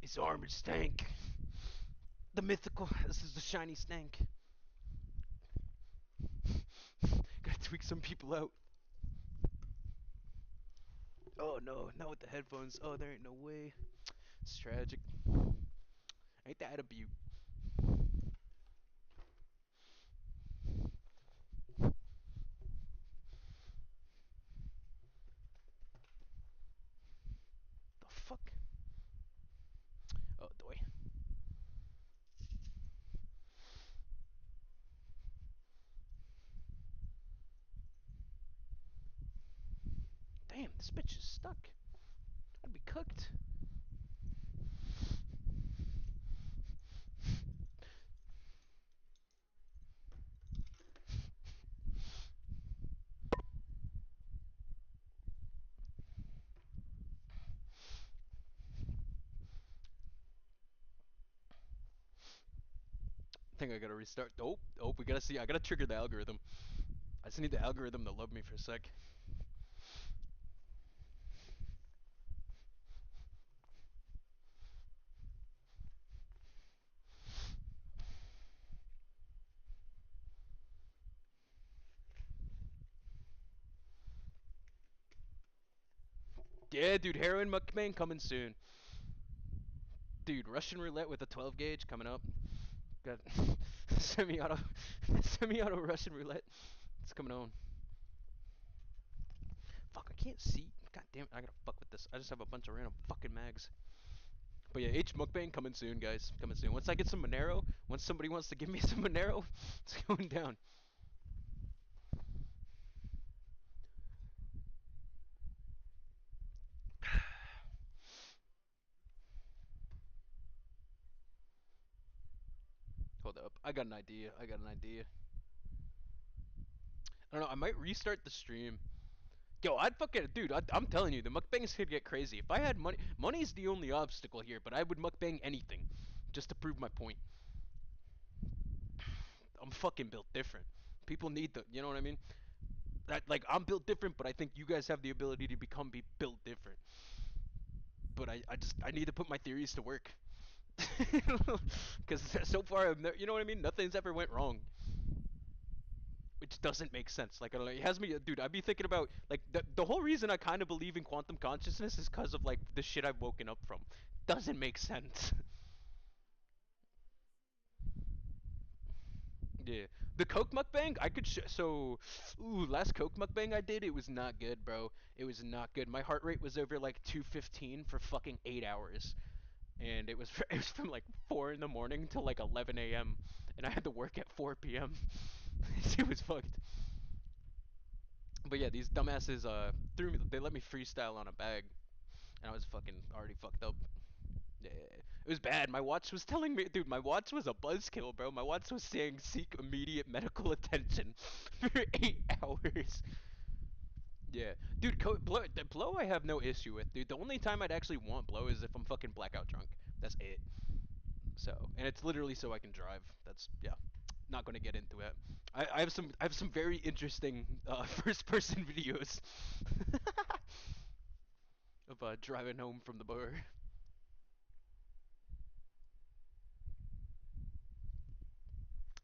It's armored stank. The mythical. This is the shiny stank. Gotta tweak some people out. Oh no, not with the headphones. Oh, there ain't no way. It's tragic. Ain't that a beaut? The fuck? Oh, boy. This bitch is stuck. I'd be cooked. I think I gotta restart. Oh, oh, we gotta see. I gotta trigger the algorithm. I just need the algorithm to love me for a sec. Yeah, dude, heroin mukbang coming soon. Dude, Russian roulette with a 12 gauge coming up. Got semi-auto, semi-auto Russian roulette. It's coming on. Fuck, I can't see. God damn it, I gotta fuck with this. I just have a bunch of random fucking mags. But yeah, H mukbang coming soon, guys. Coming soon. Once I get some Monero, once somebody wants to give me some Monero, it's going down. Hold up, I got an idea. I got an idea. I don't know. I might restart the stream. Yo, I'd fucking dude. I'm telling you, the mukbangs could get crazy. If I had money, money's the only obstacle here. But I would mukbang anything, just to prove my point. I'm fucking built different. People need the, you know what I mean? That like I'm built different, but I think you guys have the ability to be built different. But I need to put my theories to work. Because so far, you know what I mean? Nothing's ever went wrong. Which doesn't make sense. Like, I don't know, it has me, dude. I'd be thinking about like the whole reason I kind of believe in quantum consciousness is because of like the shit I've woken up from. Doesn't make sense. Yeah, the Coke mukbang I could last Coke mukbang I did, it was not good, bro. It was not good. My heart rate was over like 215 for fucking 8 hours, and it was it was from like 4 in the morning till like 11 a.m. and I had to work at 4 p.m. It was fucked. But yeah, these dumbasses threw me. They let me freestyle on a bag, and I was fucking already fucked up. Yeah, it was bad. My watch was telling me, dude. My watch was a buzzkill, bro. My watch was saying seek immediate medical attention for 8 hours. Yeah, dude. Blow I have no issue with, dude. The only time I'd actually want blow is if I'm fucking blackout drunk. That's it. So, and it's literally so I can drive. That's yeah. Not going to get into it. I have some very interesting first person videos of driving home from the bar.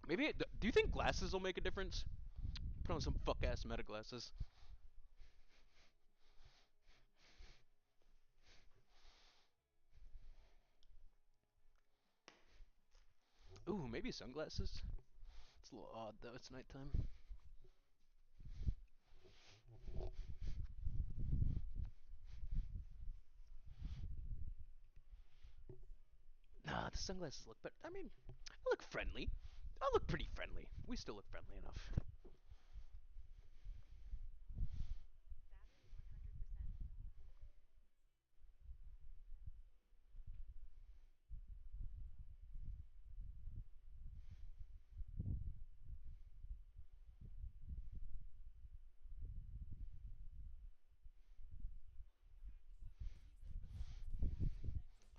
Maybe do you think glasses will make a difference? Put on some fuck ass meta glasses. Ooh, maybe sunglasses. It's a little odd though. It's nighttime. Nah, the sunglasses look better. I mean, I look friendly. I look pretty friendly. We still look friendly enough.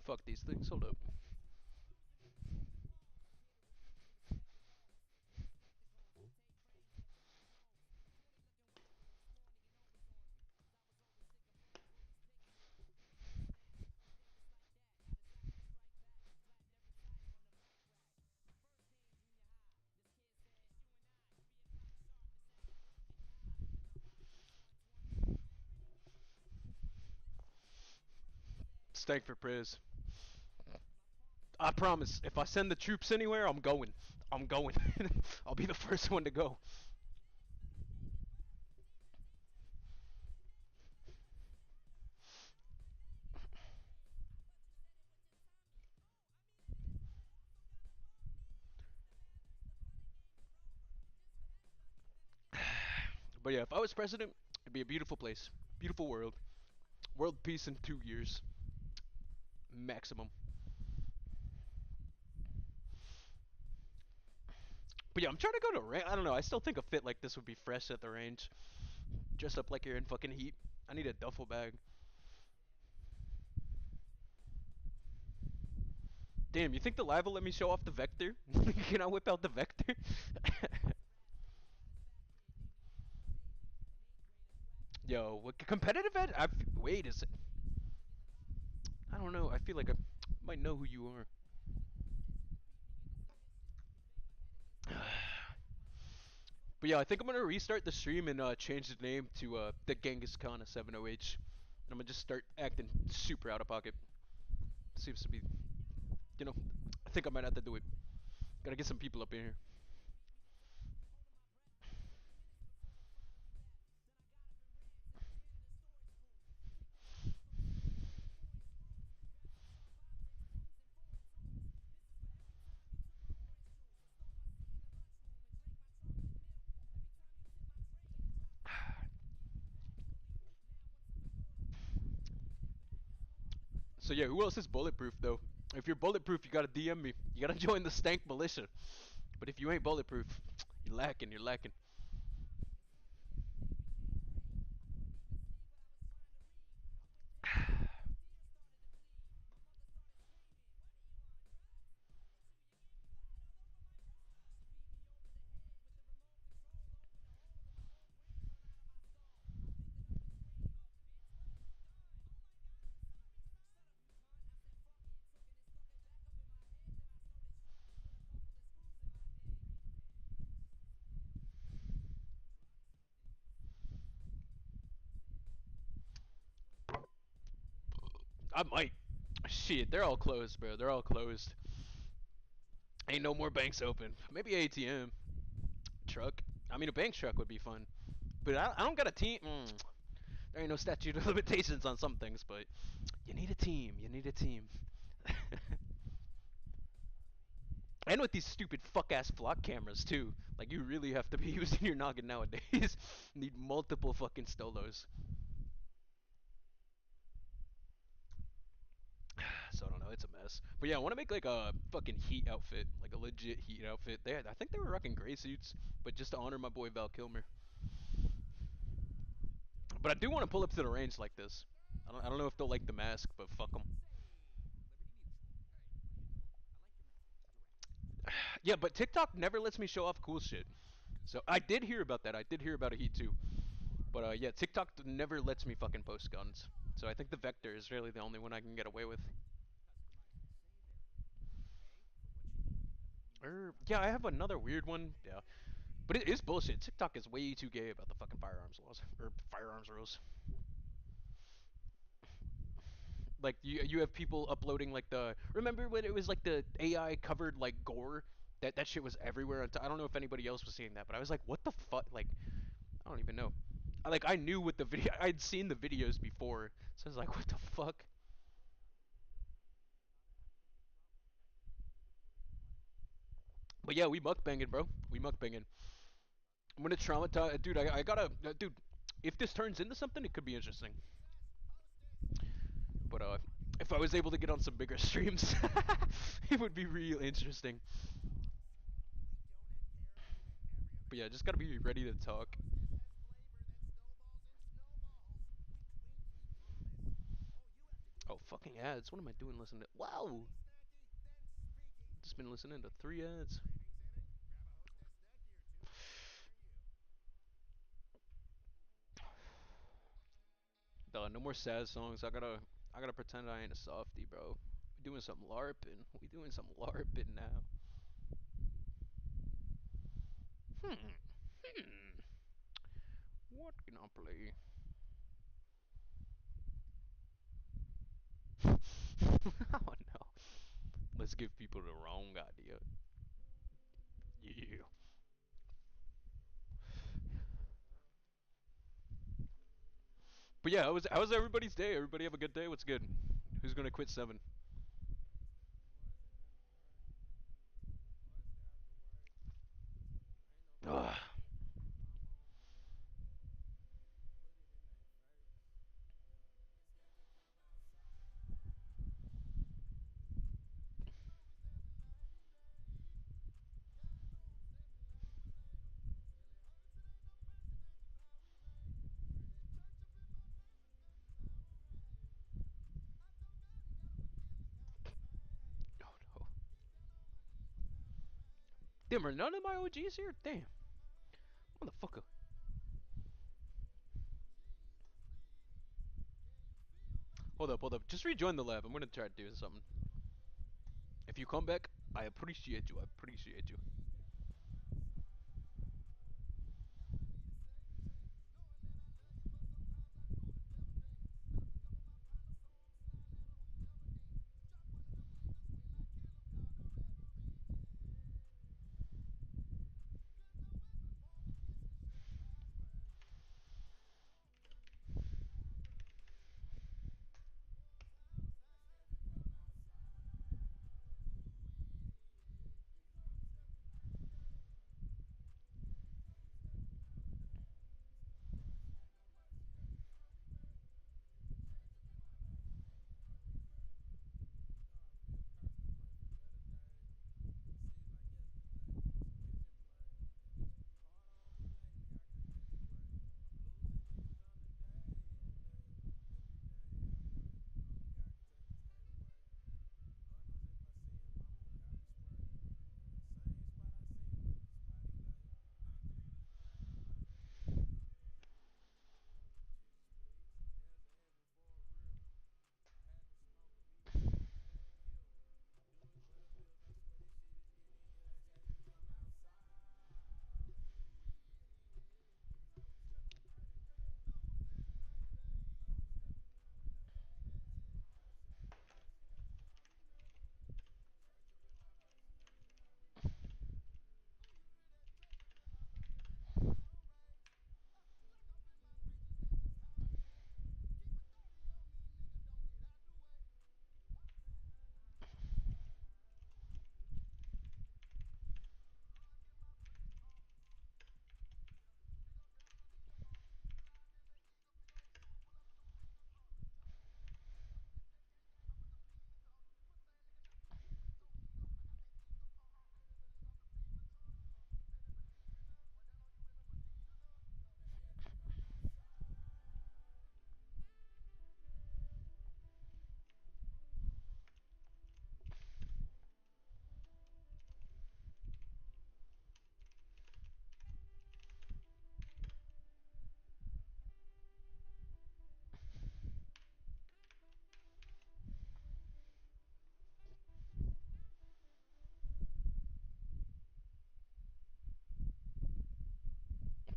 Fuck these things. Hold up. Stank for Priz. I promise, if I send the troops anywhere, I'm going. I'm going. I'll be the first one to go. But yeah, if I was president, it'd be a beautiful place. Beautiful world. World peace in 2 years. Maximum. But yeah, I'm trying to go to range. I don't know. I still think a fit like this would be fresh at the range. Dress up like you're in fucking heat. I need a duffel bag. Damn, you think the live will let me show off the vector? Can I whip out the vector? Yo, what competitive ed? Wait, is it? I don't know. I feel like I might know who you are. But yeah, I think I'm gonna restart the stream and change the name to the Genghis Khan of 70H. And I'm gonna just start acting super out of pocket. Seems to be, you know, I think I might have to do it. Gotta get some people up in here. So yeah, who else is bulletproof though? If you're bulletproof, you gotta DM me. You gotta join the Stank Militia. But if you ain't bulletproof, you're lacking. You're lacking. I might. Shit, they're all closed, bro. They're all closed. Ain't no more banks open. Maybe ATM. Truck. I mean, a bank truck would be fun. But I don't got a team. There ain't no statute of limitations on some things, but you need a team. You need a team. And with these stupid fuck ass flock cameras too. Like you really have to be using your noggin nowadays. Need multiple fucking stolos. So I don't know, it's a mess. But yeah, I want to make like a fucking heat outfit, like a legit heat outfit. I think they were rocking gray suits, but just to honor my boy Val Kilmer. But I do want to pull up to the range like this. I don't know if they'll like the mask, but fuck them. Yeah, but TikTok never lets me show off cool shit. So I did hear about that. I did hear about a heat too. But yeah, TikTok never lets me fucking post guns. So I think the Vector is really the only one I can get away with. Yeah, I have another weird one. Yeah, but it is bullshit. TikTok is way too gay about the fucking firearms laws or firearms rules. Like you have people uploading like the remember when it was like the AI covered like gore that shit was everywhere. I don't know if anybody else was seeing that, but I was like, what the fuck? Like I don't even know. I knew what the video I'd seen the videos before, so I was like, what the fuck? But yeah, we mukbanging, bro. We mukbanging. I'm gonna traumatize, dude. I gotta, dude. If this turns into something, it could be interesting. But if I was able to get on some bigger streams, it would be real interesting. But yeah, just gotta be ready to talk. Oh, fucking ads. What am I doing listening to? Wow! Just been listening to 3 ads. Duh, no more sad songs. I gotta pretend I ain't a softie, bro. We doing some LARPing. We doing some LARPing now. Hmm. Hmm. What can I play? Oh no. Let's give people the wrong idea. Yeah. But yeah, how was everybody's day? Everybody have a good day? What's good? Who's gonna quit 7? Ugh. Damn, are none of my OGs here? Damn, motherfucker. Hold up, hold up. Just rejoin the lab. I'm gonna try doing something. If you come back, I appreciate you. I appreciate you.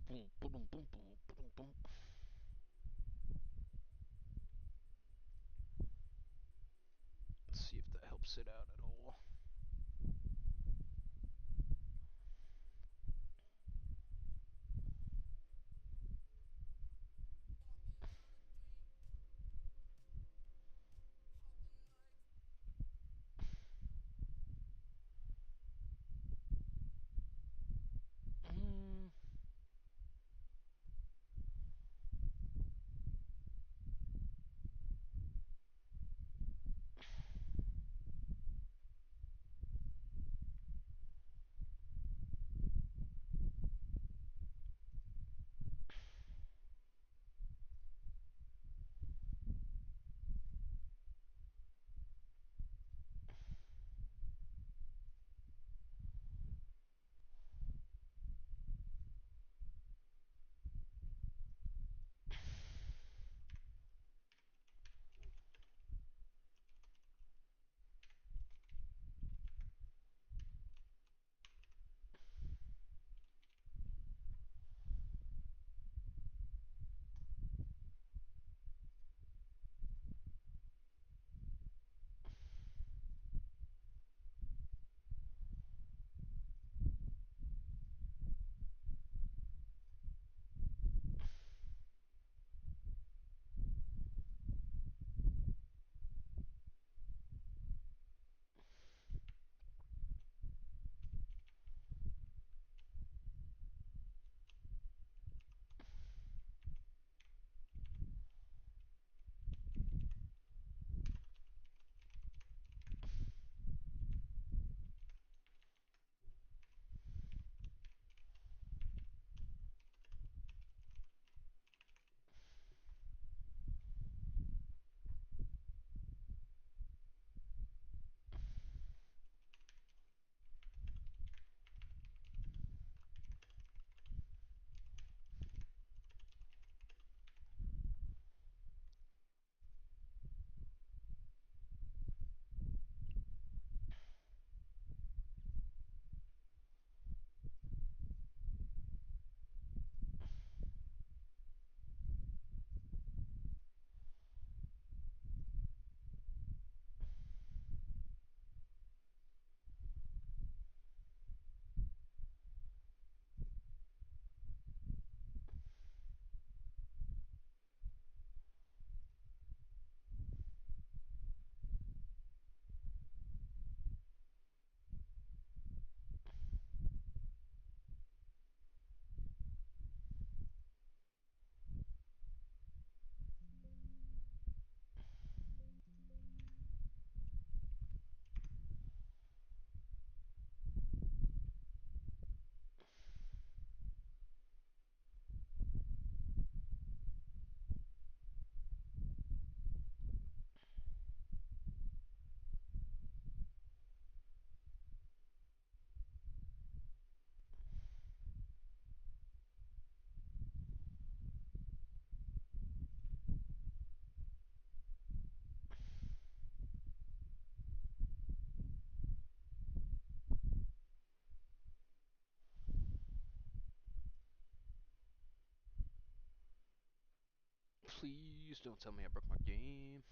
Boom, boom, boom, boom, boom, boom. Let's see if that helps it out at all. Mm. Please don't tell me I broke my game.